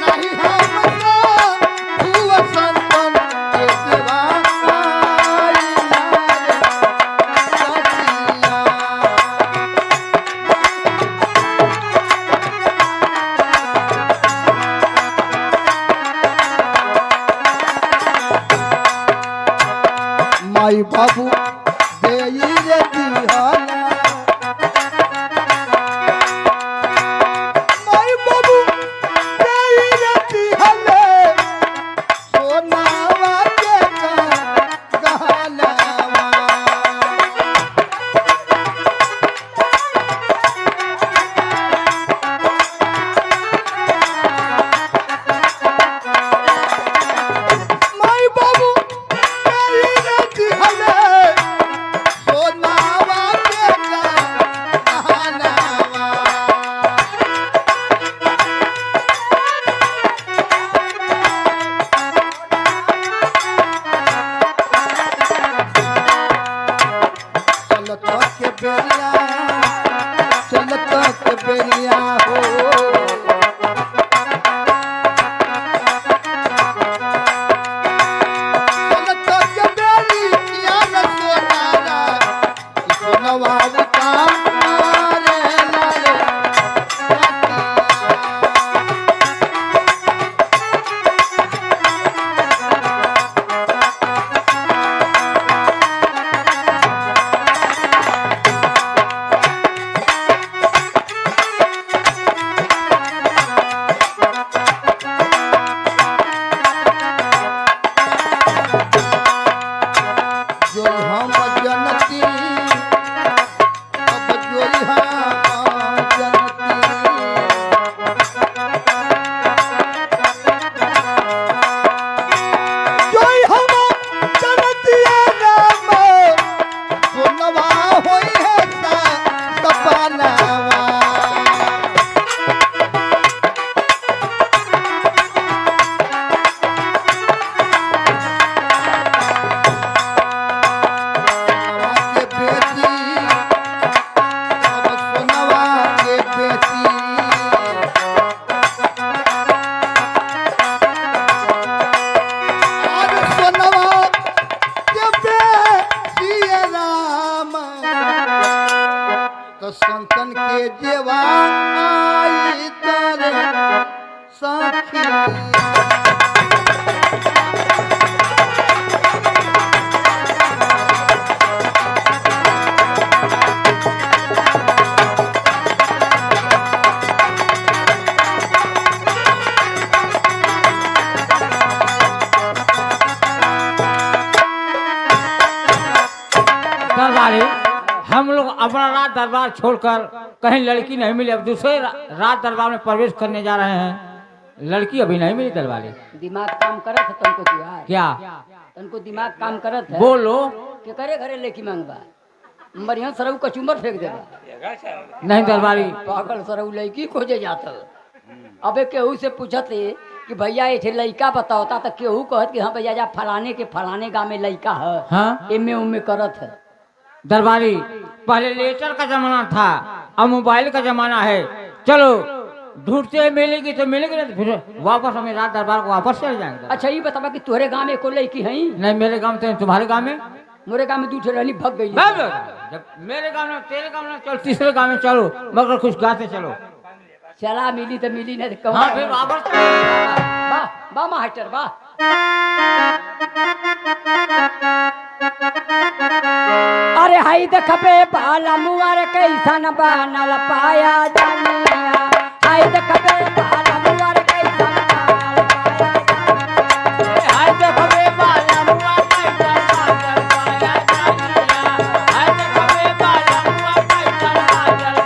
नहीं हम साधु संतन के सेवाई। माई बाबू देई रे दिहाना, माई बाबू देई रे दिहाना, सोनावा के गहनावा। माई बाबू देई रे दिहाना, अपना राज दरबार छोड़कर कहीं लड़की नहीं मिली, अब दूसरे राज दरबार में प्रवेश करने जा रहे हैं, लड़की अभी नहीं मिली दरबारी। दिमाग काम करत है तुमको तुहार क्या तुमको दिमाग काम करत है बोलो? के करे घरे लेकी मांगबा बढ़िया सरऊ कचुमर फेंक देगा नहीं दरबारी। पागल सरऊ लड़की खोजे जाता अबे केहू से पूछते कि भैया ये लड़का बताओता तो केहू कहत कि हाँ भैया जा फलाने गाँव में लड़का है हाँ एमे उमे करत है। दरबारी, पहले लेटर का जमाना था, अब मोबाइल का जमाना है। चलो ढूंढते मिलेगी तो मिलेगी, नहीं तो फिर वापस हमें राज दरबार को वापस चले जाएंगे। अच्छा ये बतावा कि तुम्हारे गाँव में एको लड़की है? नहीं मेरे गांव में, तुम्हारे गांव में? मोरे गाँव में दूसरे रहनी भग गई। जब मेरे गांव में, तेरे गांव में, चलो तीसरे गांव में चलो, मगर कुछ गाते चलो। चला मिली तो मिली नहीं तो हाँ फिर वापस चलो। वाह वाह मास्टर वाह। अरे हाई देखबे बाला मुआर कैसन बनल पाया जानिया, हाय देखबे बाला मुआर कैसन बनल पाया जानिया, हाय देखबे बाला मुआर कैसन बनल पाया जानिया, हाय देखबे बाला मुआर कैसन बनल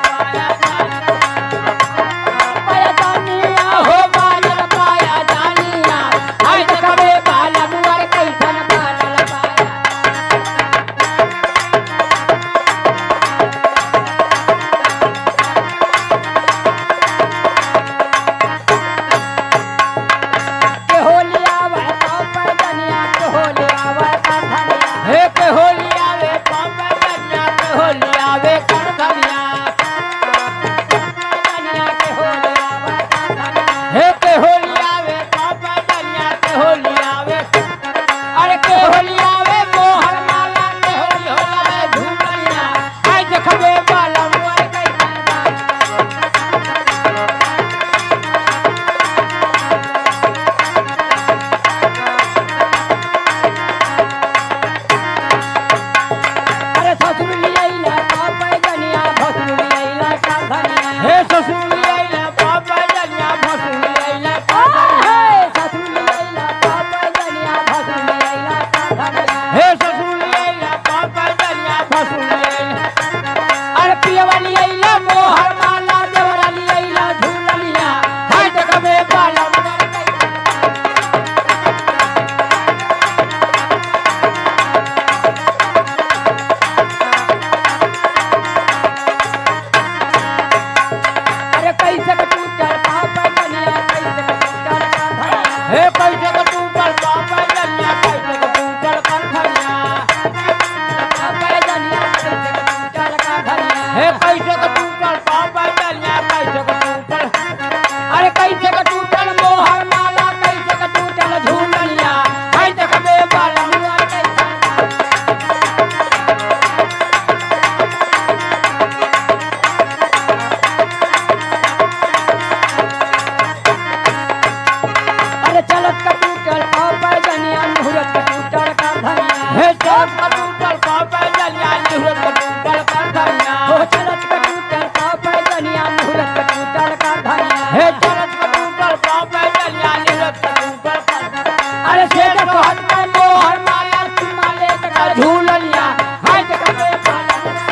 पाया जानिया, हो बनल पाया जानिया, हाय देखबे बाला मुआर कैसन बनल पाया। के होलिया वह तो पैदनिया के होलिया वह धनिया, हे के होलिया वे पापा कन्या, के होलिया वे कर धनिया, धनिया के होलिया वह धनिया, हे के होलिया वे पापा कन्या, के होलिया वे, अरे के होलिया वे मोहर माला, के होलिया वे झूमरिया, हाय देखबे बाला मुआर कैसन बनल। अरे ससुर लिया तो पैदनिया भसुर लिया का धनिया, हे ससुर आइला पापा कन्या, भसुर आइला हे ससुर लिया तो पैदनिया भसुर लिया का धनिया, हे ससुर आइला पापा कन्या, भसुर आइला, अरे पियवाली आइला मोहर माला, देवराली आइला झूलनिया, हाय देखबे बाला मुआर कैसन। अरे कैसे के टूटल पाँव पैदनिया कैसे के टूटल का धनिया, हे कैसे के टूटल पापा कन्या, कैसे के टूटल कंठनिया, पैदनिया कैसे के टूटल का धनिया, हे कैसे के टूटल पापा कन्या, कैसे के टूटल, अरे कैसे के टूटल मोहर माला, कैसे के टूटल झूलनिया, हाय देखबे बाला मुआर कैसन। अरे चलत का टूटल पाँव पैदनिया मुहूर्त का टूटल का धनिया, हे चलत का टूटल पापा कन्या, निहुरत का टूटल कंठनिया, हो चलत का टूटल पाँव पैदनिया मुहूर्त का टूटल का धनिया, हे चलत का टूटल पापा कन्या, निहुरत का टूटल कंठनिया, अरे से देखो हाथ में मोहर माला, चुम्मा लेकर झूलनिया, हाय देखबे बाला मुआर।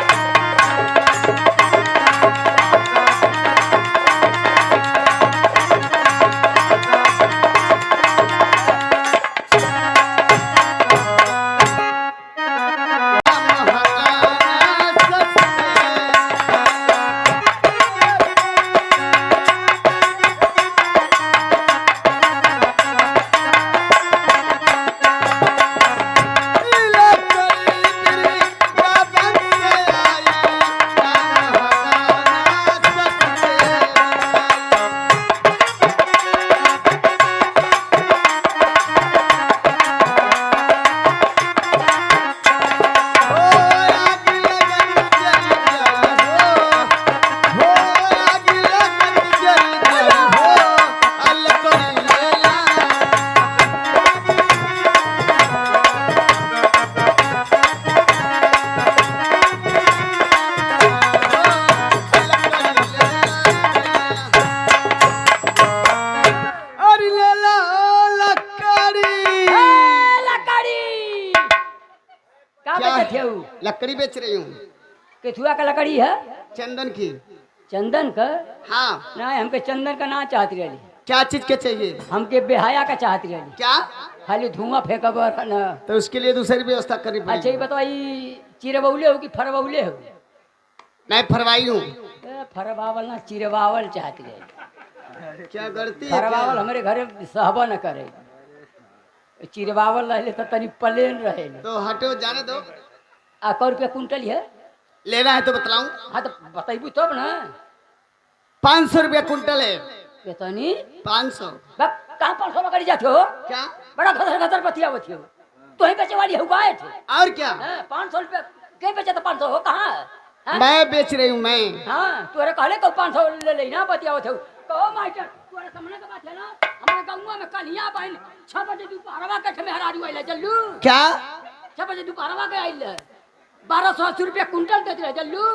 का बेचत है ऊ? लकड़ी बेच रही हूँ। केथुआ का लकड़ी है, चंदन की। चंदन का हाँ, नहीं, हमके चंदन का ना चाहती रही, क्या चीज के चाहिए? हमके बेहाया का चाहती रही, क्या? खाली धुआं फेंकब न। तो उसके लिए दूसरी व्यवस्था करनी अच्छा ये पड़ेगी। बताइए, चिरबौले हो कि फरबौले हो? मैं फरवाई हूँ। फरबावल ना चिरबावल चाहती रही, क्या गलती है फरबावल क्या? हमारे घर सहबा न करे, चिरबावल रहे तो तनी प्लेन रहे। तो हटो, जाने दो। आ 100 रुपया कुंटल है? लेना है तो बतलाऊं? हाँ तो बताइबू तब ना। 500 रुपया कुंटल है। बेतनी 500। कहाँ 500 में करी जाते हो? क्या? बड़ा घसर घसर बतिया हो, तो ही बेचे वाली हुआ थे। और क्या? 500 रुपया के बेचे तो 500 हो कहाँ? हाँ? मैं बेच रही हूँ मैं। हाँ तुरे कहले को 500 ले लेना बतिया हो कहो मास्टर तुरे सामने के बात है ना, हमारे गाँव में कन्हिया बहन 6 बजे दोपहरवा के ठमे हरारू आइले जल्लू। क्या? 6 बजे दोपहरवा के आइले 1280 रुपया कुंटल देते रहे जल्लू।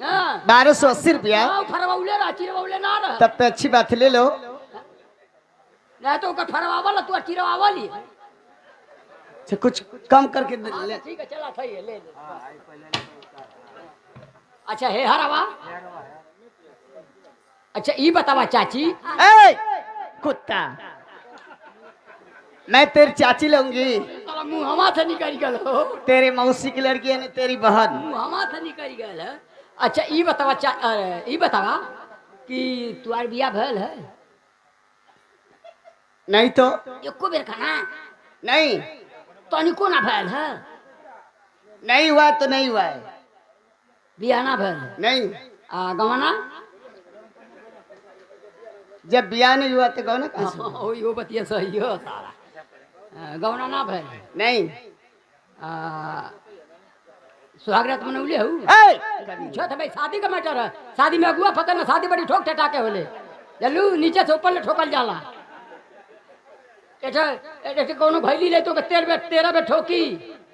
हाँ 1280 रुपया? फरवौले रहा चिरवौले ना रहा। तब तो अच्छी बात है, ले लो। नहीं तो ओकर फरवावल तू चिरवावल ही। अच्छा, कुछ कम करके ले। ठीक है चला सही है, ले ले। अच्छा हे हरावा, अच्छा ये बतावा चाची। ए, कुत्ता, मैं तेरी चाची लूंगी। साला मुंहवा से निकल गल हो, तेरे मौसी की लड़की है ना, तेरी बहन। मुंहवा से निकल गल है। अच्छा ये बतावा ये बतावा कि तुम्हार बियाह भल है? नहीं तो? एको बेर खाना नहीं, तनिको ना भल है? नहीं हुआ तो नहीं हुआ है। बियाह ना भल है? नहीं, गवाना? जब ब्याह नहीं हुआ तो गौना कहाँ से हुआ? ओ बतिया सही हो सारा। गवना ना भल? नहीं। सुहागरात मनौले हो? ए, पूछो था भाई, शादी का मैटर है, शादी में अगुआ पता ना, शादी बड़ी ठोक ठटाके होले जल्लू, नीचे से ऊपर ले ठोकल जाला। ऐसे कोनो भैली ले तो 13 में ठोकी।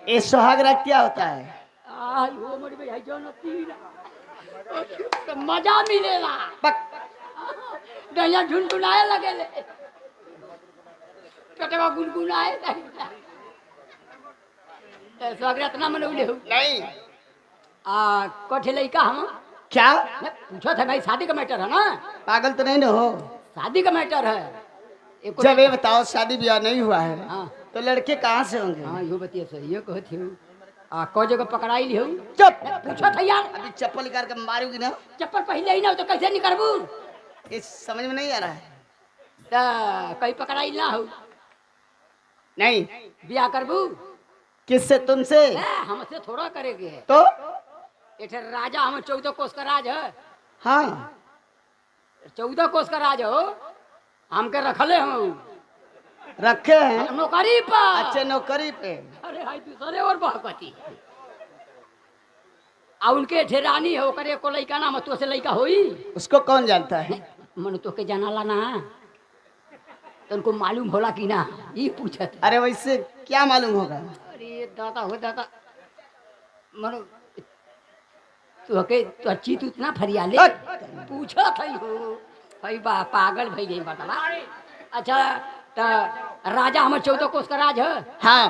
ये सुहागरात क्या होता है? आई वो मोरी भाई आई जो नती तो मजा मिलेला, डैया झुनझुनाए लगेले, पेटवा गुनगुनाए लगेला। स्वागत ना मनौले हो? नहीं। कठे लइका हम क्या? पूछो था भाई, शादी का मैटर है ना, पागल तो नहीं ना हो? शादी का मैटर है। एको जब ये बताओ शादी ब्याह नहीं हुआ है हाँ तो लड़के कहाँ से होंगे? हाँ यो बतिया सही है कहती हूँ। को जगह पकड़ाई ली हो? चुप। पूछो था यार, अभी चप्पल निकाल कर मारूंगी ना। चप्पल पहले ही ना हो तो कैसे निकलबू? ये समझ में नहीं आ रहा है। कहीं पकड़ाई ना हो? नहीं। ब्याह करबू? किससे? तुमसे? हमसे थोड़ा करेगे। तो एठे राजा हम 14 कोस का राज है। हाँ, 14 कोस का राज हो, हमके रखले हम रखे हैं। नौकरी पर। अच्छे नौकरी पे। अरे हाय दूसरे और बहकती आ उनके ठेरानी है, ओकरे को लइका ना तो से लइका होई। उसको कौन जानता है? मन तो के जानाला ना, तो उनको मालूम होला कि ना, ये पूछत। अरे वैसे क्या मालूम होगा? अरे दादा हो दादा, मनो तो के तो चीत उतना फरियाले पूछत है हो भाई, बा पागल भई गई बतावा। अच्छा तो राजा हमर 14 कोस का राज है। हाँ,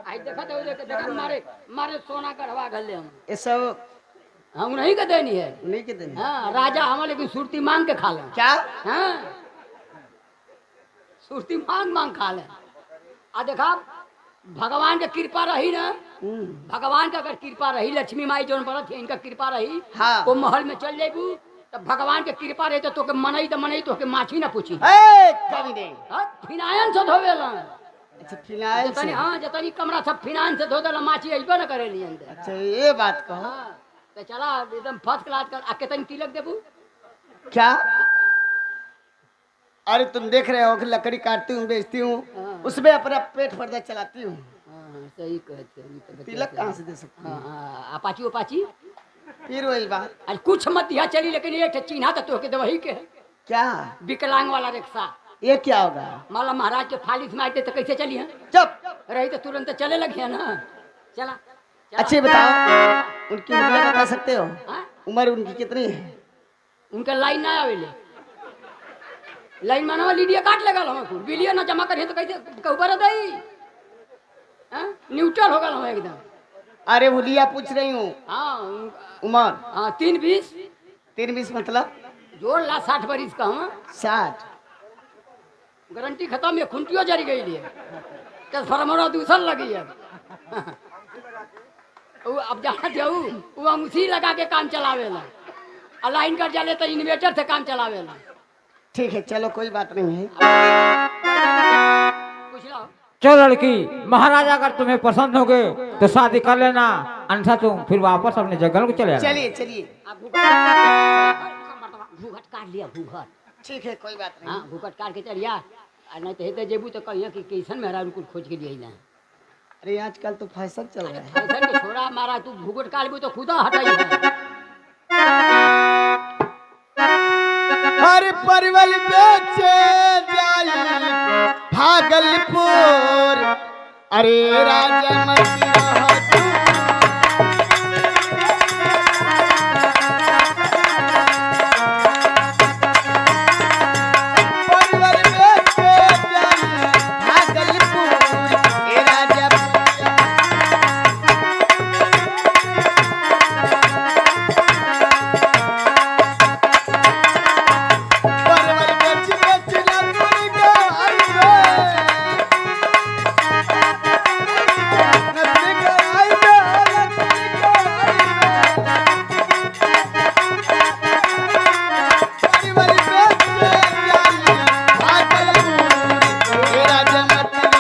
आई देखा तो देखा मारे मारे सोना गढ़वा गले हम। ये सब हम नहीं के देनी है। नहीं के दिन। हाँ राजा हम लेकिन सुरती मांग के खा ले। क्या? हाँ सुरती मांग मांग खा ले। आ देखा भगवान के कृपा रही ना, भगवान का अगर कृपा रही, लक्ष्मी माई जो बरत है इनका कृपा रही, हाँ। वो महल में चल जाबू तो भगवान के कृपा रही तो के मनई तो मनई तो के माछी ना पूछी। कभी नहीं। फिनायन से धोवेला। अच्छा, फिनाइल से। जतनी हाँ जतनी कमरा सब फिनायन से धो देला, माछी अइबे ना करेली अंदर। अच्छा, ये बात कहो। हाँ तो चला एकदम फर्स्ट क्लास कर आके तनी तिलक देबू। क्या? अरे तुम देख रहे हो कि लकड़ी काटती हूँ, बेचती हूँ, हाँ। उसमें अपना पेट पर्दा चलाती हूँ। हाँ सही कहते हैं। तिलक कहाँ से दे सकती हूँ? हाँ अपाची उपाची फिर वही बात। आज कुछ मत दिया चली, लेकिन ये चिन्हा तो के दवही के है। क्या? विकलांग वाला रिक्शा। ये क्या होगा? माला महाराज के फालिस में आते तो कैसे चली है? चुप। रही तो तुरंत चले लगे है ना। चला, चला। अच्छे बताओ, उनकी उम्र बता सकते हो? हाँ? उम्र उनकी कितनी है? उनका लाइन ना आवेले, लाइन मानवा लीडिया काट लगा हम बिलियन ना जमा करिए तो कैसे ऊपर दई न्यूट्रल हो गल हम एकदम। अरे हुलिया पूछ रही हूँ। हाँ उमर हाँ 3-20 3-20 मतलब जोड़ ला 60 बरिस का हूँ 60। गारंटी खत्म है खुंटियो जरी गई है ट्रांसफार्मर दूसर लगी है वो अब जहाँ जाऊ वो अंगूठी लगा के काम चलावेला और लाइन कर जाले तो इन्वर्टर से काम चलावेला ठीक है चलो कोई बात नहीं है। पूछ लो चल लड़की, महाराजा अगर तुम्हें पसंद हो गए तो शादी कर लेना, अन्यथा तुम फिर वापस अपने जंगल को चले आना। चलिए चलिए आप घूघट काट लिया घूघट ठीक है कोई बात नहीं। हाँ घूघट काट के चलिया और नहीं तो हेते जेबू तो कहिए कि कैसन मेहरा कुछ खोज के लिए ना अरे आजकल तो फैशन चल रहा है। फैशन के छोड़ा मारा तू घूघट काट भी तो खुदा हटाई है हर परवल बेचे जाई भागलपुर, अरे राजा मंदिर परवल बेचे जाई भागलपुर, ए राजा परवल बेच बेच ना दुर्गा आई रे, नदिका आई रे, नदिका आई रे। परवल बेच जाई भागलपुर, ए राजा मंदिर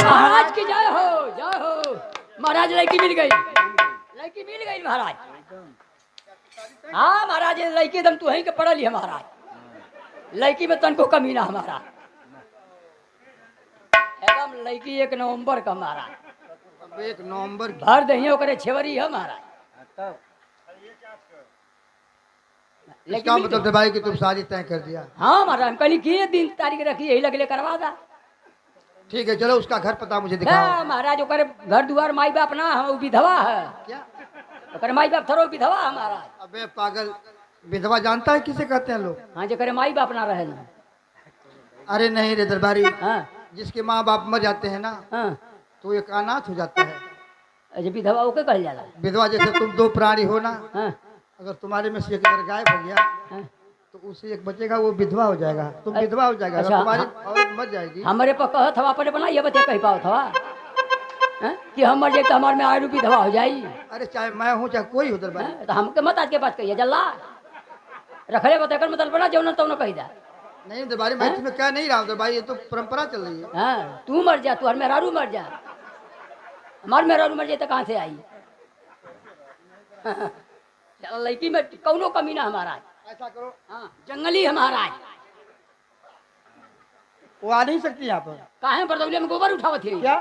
महाराज की जय हो महाराज लड़की मिल गई महाराज हाँ महाराज ये लड़की एकदम तू ही के पढ़ल ही है महाराज लड़की में तन को कमी ना हमारा एकदम लड़की 1 नवंबर का महाराज अब 1 नवंबर भर दही ओकरे छेवरी है महाराज इसका मतलब है भाई कि तुम शादी तय कर दिया। हाँ महाराज हम कहली कि दिन तारीख रखी यही लगले करवा दा ठीक है चलो उसका घर पता मुझे दिखाओ। है, महाराज ओकरे घर दुआर माई बाप ना हम विधवा है क्या? ओकरे माई बाप थोड़ो विधवा है महाराज अबे पागल, विधवा जानता है किसे कहते हैं लोग? हाँ जो करे माई बाप ना रहे ना अरे नहीं रे दरबारी, हाँ जिसके माँ बाप मर जाते हैं ना हाँ तो एक अनाथ हो जाता है। अच्छा विधवा ओके कहल जाला विधवा जैसे तुम 2 प्राणी हो ना, हाँ अगर तुम्हारे में से एक अगर गायब हो गया हाँ तो उससे एक बचेगा, वो विधवा हो जाएगा, तुम विधवा हो जाएगा। अगर अच्छा, तुम्हारी हाँ। औरत मर जाएगी हमारे पर कहत हवा पर बना ये बते कह पाओ थवा हैं? कि हम मर जाए तो हमारे में आयु विधवा हो जाई अरे चाहे मैं हूँ चाहे कोई हो दरबारी, हैं? तो हमके मत आज के बात कहिए जल्ला रखले बते कर मतलब बना जौन तो कही दा नहीं दरबारी मैं तुम्हें कह नहीं रहा हूँ दरबारी, ये तो परंपरा चल रही है। हाँ तू मर जा तू हर मेहरारू मर जा हमार मेहरारू मर जाए तो कहाँ से आई लड़की में कौनो कमी ना हमारा ऐसा करो, हाँ जंगली हमारा वो आ नहीं सकती यहाँ पर। काहे बरदौलिया में गोबर उठावत थी क्या?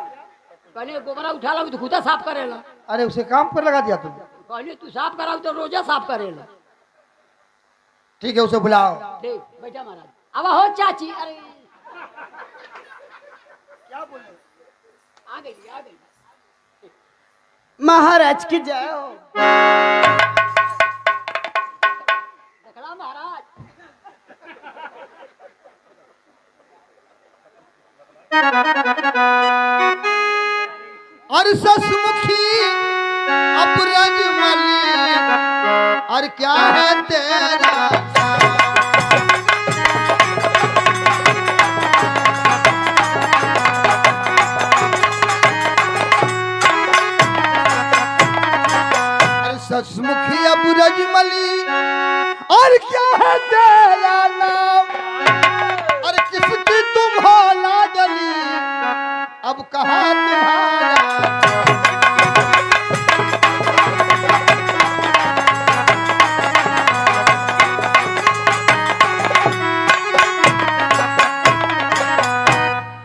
कहले गोबरा उठा लो तो खुदा साफ करेला अरे उसे काम पर लगा दिया तुम। कहले तू साफ कराऊ तो रोजा साफ करेला ठीक है उसे बुलाओ। ठीक बैठा महाराज अब हो चाची अरे क्या बोल आ गई महाराज की जय हो। देखला महाराज और ससमुखी अपरज मली, और क्या है तेरा ससमुखी अपरज मली, और क्या है तेरा नाम, और किसकी तुम हो लाडली, अब कहाँ तुम्हारा।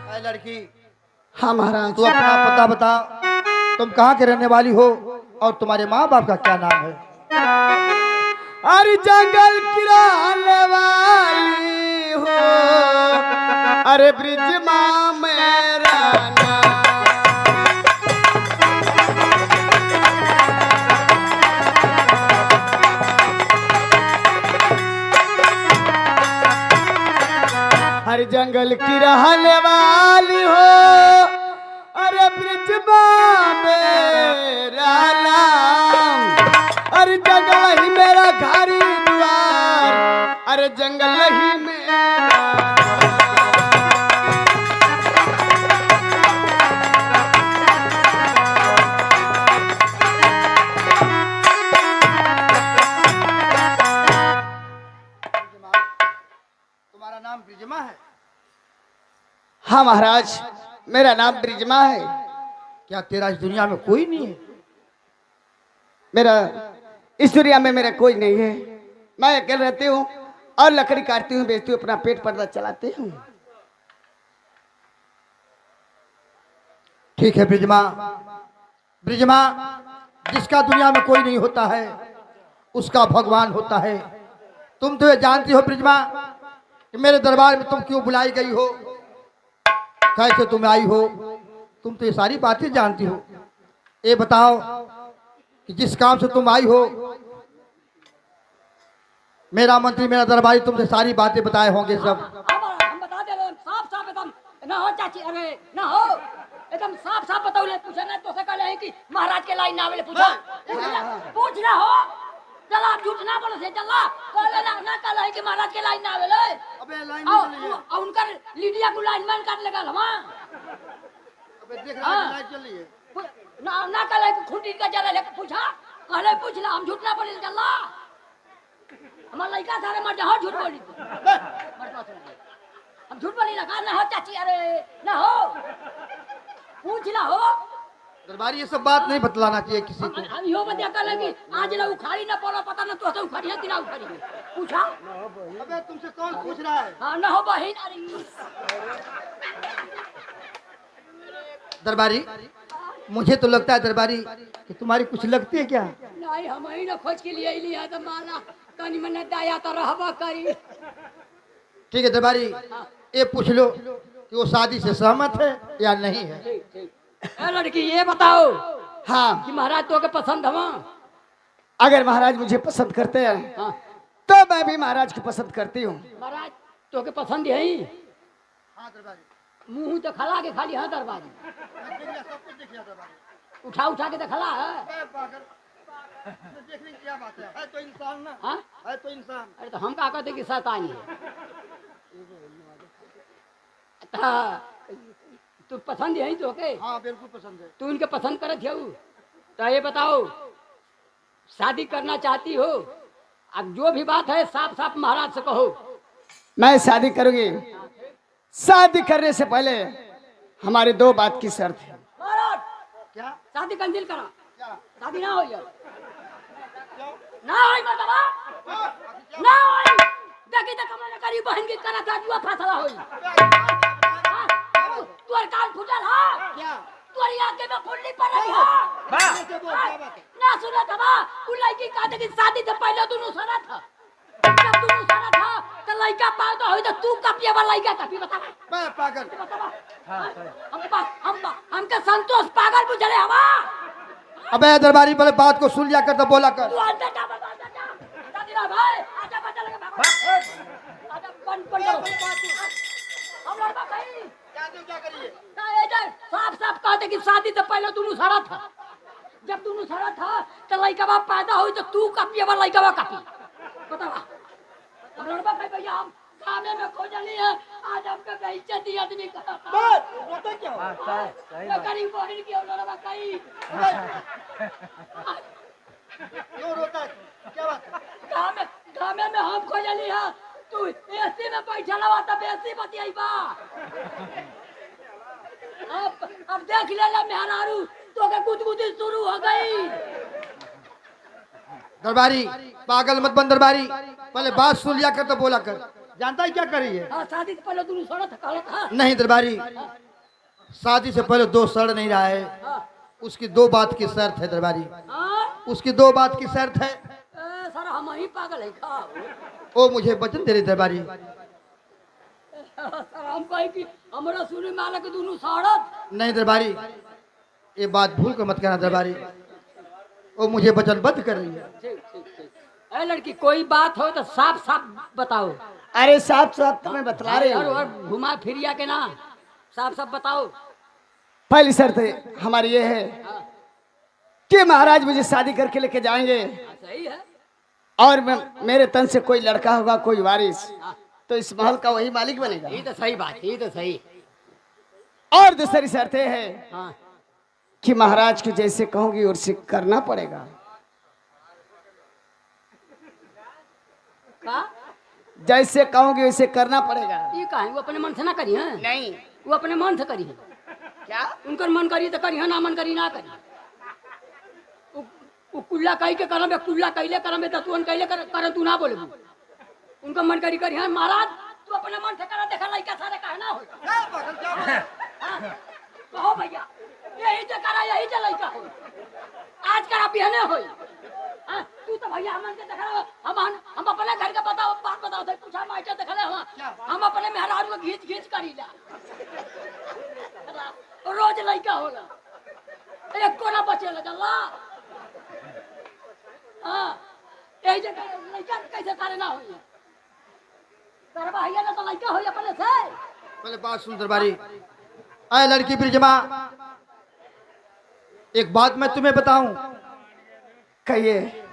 ऐ लड़की, हाँ महाराज। तू अपना पता बता, तुम कहाँ के रहने वाली हो और तुम्हारे माँ बाप का क्या नाम है? अरे जंगल किराने वाली हो, अरे ब्रिज माँ मेरा नाम। हर जंगल की रहने वाली हो, अरे ब्रिज माँ मेरा नाम। अरे जंगल ही मेरा घर द्वार, अरे जंगल ही मेरा तुम्हारा नाम ब्रिजमा है? हाँ महाराज, मेरा नाम ब्रिजमा है। क्या तेरा इस दुनिया में कोई नहीं है? मेरा इस दुनिया में मेरा कोई नहीं है। मैं अकेले रहती हूँ और लकड़ी काटती हूँ, बेचती हूँ, अपना पेट पर्दा चलाती हूँ। ठीक है ब्रिजमा। ब्रिजमा, जिसका दुनिया में कोई नहीं होता है उसका भगवान होता है। तुम तो ये जानती हो ब्रिजमा कि मेरे दरबार में तुम क्यों बुलाई गई हो, कैसे तुम आई हो, तुम तो ये सारी बातें जानती हो। ये बताओ कि जिस काम से तुम आई हो, मेरा मंत्री मेरा दरबारी तुमसे सारी बातें बताए होंगे सब। हम बता दे रहे साफ साफ एकदम ना हो चाची, अरे ना हो एकदम साफ साफ बताओ। ले पूछा ना तो से कहले हैं कि महाराज के लाइन ना आवेले, पूछा पूछ ना हो। चला आप झूठ ना बोलो से, चला कहले ना कहले हैं कि महाराज के लाइन ना आवेले। अबे लाइन और उनकर लीडिया को लाइन मैन काट लेगा हवा। अबे देख रहा है लाइट चल रही है। ना कहले कि खूंटी का जला लेके पूछा, कहले पूछ ला, हम झूठ ना बोले चला। हमार लड़का सारे मर जा, झूठ बोली हम झूठ बोली लगा ना हो चाची, अरे ना हो पूछ ना हो। दरबारी ये सब बात नहीं बतलाना चाहिए किसी को। हम यो बता कर कि आज ना उखाड़ी ना पड़ा, पता ना तो उखाड़ी है कि ना उखाड़ी है, पूछा। अबे तुमसे कौन पूछ रहा है? हाँ ना हो बहिन। अरे दरबारी, मुझे तो लगता है दरबारी कि तुम्हारी कुछ लगती है क्या? नहीं, हम ही ना खोज के लिए लिया तो माला तनी मने दया तो रहबा करी। ठीक है दरबारी, ये पूछ लो कि वो शादी से सहमत है या नहीं है। ठीक ठीक। ए लड़की ये बताओ हाँ, कि महाराज तो के पसंद हवा? अगर महाराज मुझे पसंद करते हैं हाँ तो मैं भी महाराज को पसंद करती हूँ। महाराज तो के पसंद है ही। हाँ दरबारी, मुंह तो खला के खाली हाँ दरबारी सब कुछ देख लिया दरबारी। उठा के तो खला है। देखने की क्या बात है तो इंसान ना। हाँ है तो इंसान। अरे तो हम का कहते कि शैतानी है। ता, तू पसंद है तो के? हाँ बिल्कुल पसंद है। तू इनके पसंद करत है तो ये बताओ शादी करना चाहती हो? अब जो भी बात है साफ साफ महाराज से कहो। मैं शादी करूंगी। शादी करने से पहले हमारी दो बात की शर्त है। महाराज क्या शादी कंजिल करा, क्या शादी ना हो ना होई मतलब ना होई। देखी तो कमला करी बहन की करा था जुआ फसला होई। तोर कान फुटल हा क्या तोरी आंखें में फुल्ली पड़ रही हा। ना सुना था बा उ लड़की कहते कि शादी से पहले दोनों सना था। जब दोनों सना था तो लड़का पाल तो होई तो तू कपिया वाला लड़का कपी बता मैं पागल। हमके संतोष पागल बुझले हवा। अबे दरबारी पहले बात को सुन लिया कर तो बोला कर। तू अंदर जा बता जा शादी ना भाई आजा बचा लगे भगवान आजा बंद करो। हम लड़का भाई क्या करिए? साफ साफ कहते कि शादी से पहले दोनों सड़ा था। जब दोनों सड़ा था तो लड़का बाप पैदा हुई तो तू कपिया वाला लड़का बा कपी बतावा। हम लड़का भाई भैया हम सामने में खोजली है आज हमके बेइज्जती आदमी का बस रोता क्या हो? मैं गरीब बहन की लड़का कहीं क्यों रोता है? क्या बात है? गामे में हम खोजली है तू एसी में बैठा लवा तब एसी बतियाई बा। अब देख ले मेहरारू तो के गुदगुदी शुरू हो गई। दरबारी पागल मत बन दरबारी, पहले बात सुन लिया कर तो बोला कर। जानता है क्या करिए? हाँ शादी से पहले दोनों सड़ा था कहला था। नहीं दरबारी, शादी से पहले दो सड़ नहीं रहा है। हाँ उसकी दो बात की शर्त है दरबारी। हाँ उसकी दो बात की शर्त है। सर हम ही ही पागल है का ओ मुझे वचन दे रहे दरबारी। हम कहे कि हमरा सुने में आला के दोनों साड़त नहीं दरबारी, ये बात भूल कर मत कहना दरबारी। ओ मुझे वचनबद्ध कर रही है। ठीक ठीक ठीक। ए लड़की कोई बात हो तो साफ साफ बताओ। अरे साफ साफ तो मैं बतला रही और हूँ। घुमा फिरिया के ना साफ साफ बताओ। पहली शर्त हमारी ये है कि महाराज मुझे शादी करके लेके जाएंगे सही है। और मेरे तन से कोई लड़का होगा, कोई वारिस, तो इस महल का वही मालिक बनेगा। ये तो सही बात, ये तो सही। और दूसरी शर्त ये है हाँ कि महाराज को जैसे कहूंगी वैसे करना पड़ेगा। का जैसे कहूंगी वैसे करना पड़ेगा। ये कहा वो अपने मन से ना करी है? नहीं। वो अपने मन से करी है। क्या? उनकर मन करी तो करी है, ना मन करी ना करी। वो कुल्ला कही के करम है, कुल्ला कहले करम है, तू कहले कर तू ना बोले। उनका मन करी करी है। महाराज तू अपने मन से करा, देखा लड़का सारे कहे ना हो। कहो भैया यही तो करा, यही तो लड़का हो। आज करा बिहने हो। तू तो भैया हमन के देखा, हम अपने घर का बताओ, बात बताओ थे, पूछा मास्टर देखले हम अपने मेहरारू को घींच घींच करी ला। रोज लड़का होला, एक को ना बचे लगा। हाँ यही जगह लड़का कैसे करे ना हो। करवा है ना तो लड़का हो अपने से। पहले बात सुन दरबारी। आए लड़की ब्रिजमा, एक बात मैं तुम्हें बताऊं। कहिए।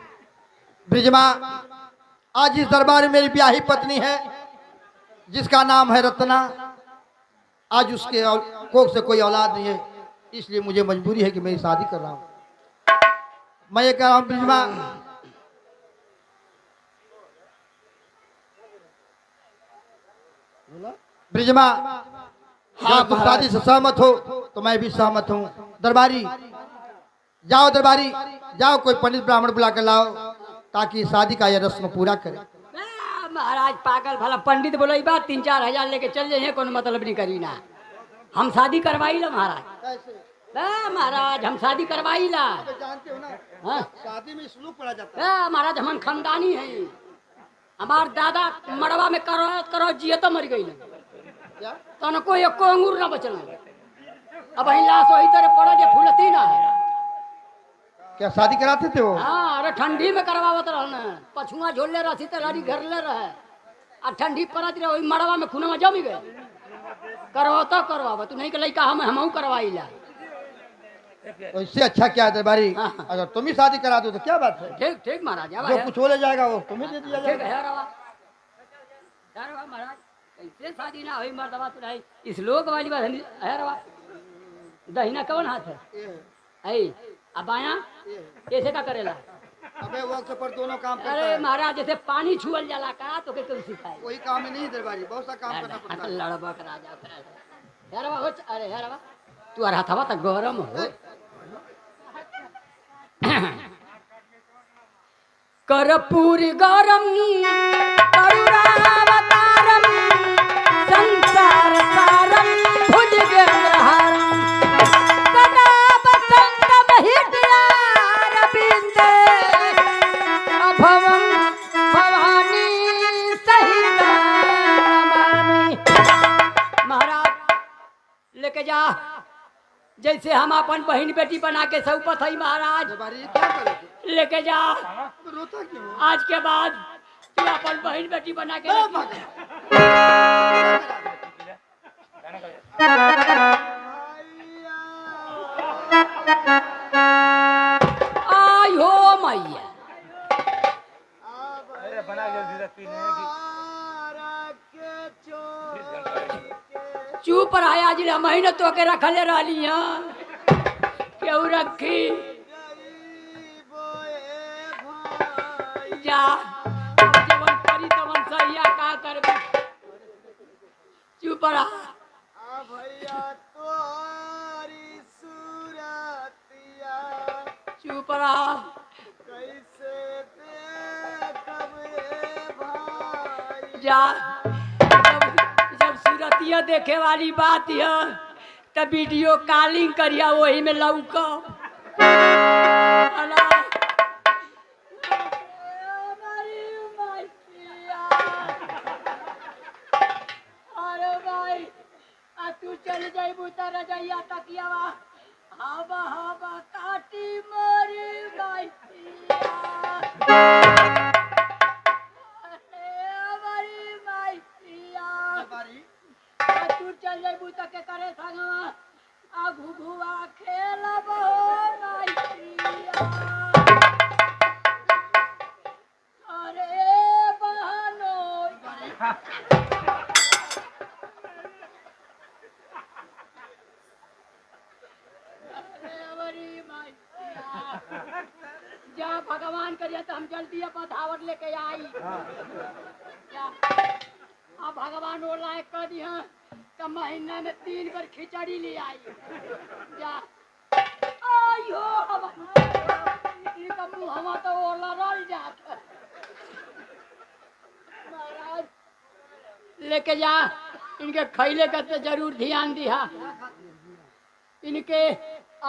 ब्रिजमा, आज इस दरबार में मेरी ब्याही पत्नी है जिसका नाम है रत्ना। आज उसके कोख से कोई औलाद नहीं है, इसलिए मुझे मजबूरी है कि मैं शादी कर रहा हूं। मैं ये कह रहा हूं ब्रिजमा, ब्रिजमा, हाँ तुम शादी से सहमत हो तो मैं भी सहमत हूँ। दरबारी जाओ, दरबारी जाओ, कोई पंडित ब्राह्मण बुला कर लाओ ताकि शादी का यह रस्म पूरा करे। महाराज पागल भला पंडित बोलो बात 3-4 हजार लेके चल जाइए, कोनो मतलब नहीं करी ना। हम शादी करवाई ला महाराज। महाराज हम शादी करवाई ला। जानते हो ना, हाँ? शादी में श्लोक पढ़ा जाता है। महाराज हम खानदानी है। हमार दादा मड़वा में करो करो जिये तो मर गई तो कोई एको अंगूर ना बचल। अब वही लाश वही तरह पड़ा जे फूलती ना है। क्या शादी कराते थे वो? हाँ अरे ठंडी में करवावत रहना, पछुआ झोलले रही तो लड़ी घेरले रहे आ ठंडी पड़त रहे, वही मड़वा में खून में जमी गए। करवाता करवावा तू नहीं के लइका हम करवाई ला। तो इससे अच्छा क्या है दरबारी, हाँ। अगर तुम ही शादी करा दो तो क्या बात है। ठीक ठीक महाराज। जो कुछ हो ले जाएगा वो तुम्हें दे दिया ठीक जाएगा। है रवा महाराज। कैसे शादी ना हुई मर्दवा तू नहीं, इस लोक वाली बात है रवा। दहिना कौन हाथ है? अब बाया कैसे का करेला? अबे वक्त पर दोनों काम करता अरे है। महाराज जैसे पानी छुअल जाला का तो क्यों सिखाए? कोई काम ही नहीं दरबारी, बहुत सा काम करना पड़ता है। लड़बा का राजा हेरवा हो। अरे हेरवा तू अर हथवा तक गरम हो। कर्पूरी गरम करुणावतारम संसार सारम भुजगेंद्रहारम सदा वसंतम हृदयारविंदे अभवं भवानी सहित नमामि। महाराज लेके जा, जैसे हम अपन बहन बेटी बना के सौपत है महाराज। दरबारी ये क्या करे? लेके जा, रोता क्यों? आज के बाद तू अपन बहन बेटी बना के आई हो मैया। चुप रहा, आज महीने तो के रखले रही क्यों रखी जा। अब जवन करी तवन सहिया का करबे। चुप रहा। चुप रहा। जा जब सूरतिया देखे वाली बात है तब वीडियो कॉलिंग करिया, वही में लौका। चल जाई बुता रजैया तकियावा हावा हावा काटी मरी गई हमारी मैया तू चल जाई बुता के करे संगवा आ घुघुआ खेलब मैया अरे बहनो जा भगवान करिए तो हम जल्दी अपना धावत लेके आई जा अब भगवान वो लायक कर दिया तो महीना में 3 बार खिचड़ी ले आई जा आयो इनका मुँह हमा तो वो लड़ल जात महाराज लेके जा इनके खैले का तो जरूर ध्यान दिया इनके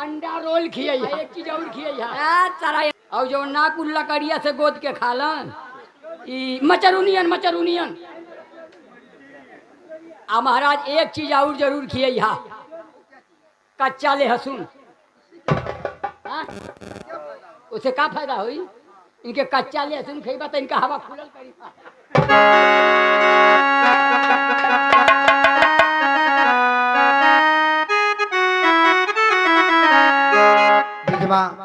अंडा रोल खियाई एक चीज और खियाई और जो नाक उल्ला करिया से गोद के खालन ई मचरुनियन आ महाराज एक चीज और जरूर खियाई हा कच्चा लहसुन उसे का फायदा हुई इनके कच्चा लहसुन खेबा तो इनका हवा खुलल करी विधवा